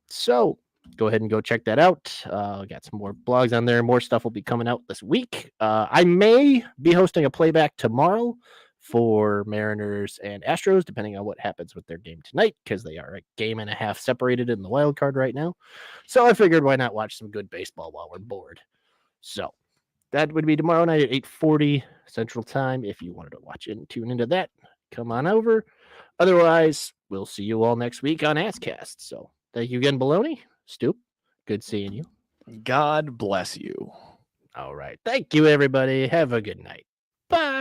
So go ahead and go check that out. Got some more blogs on there. More stuff will be coming out this week. I may be hosting a playback tomorrow for Mariners and Astros, depending on what happens with their game tonight, because they are a game and a half separated in the wild card right now. So I figured, why not watch some good baseball while we're bored? So that would be tomorrow night at 8:40 Central Time. If you wanted to watch it and tune into that, come on over. Otherwise, we'll see you all next week on Asscast. So thank you again, Baloney. Stoop, good seeing you. God bless you. All right. Thank you, everybody. Have a good night. Bye.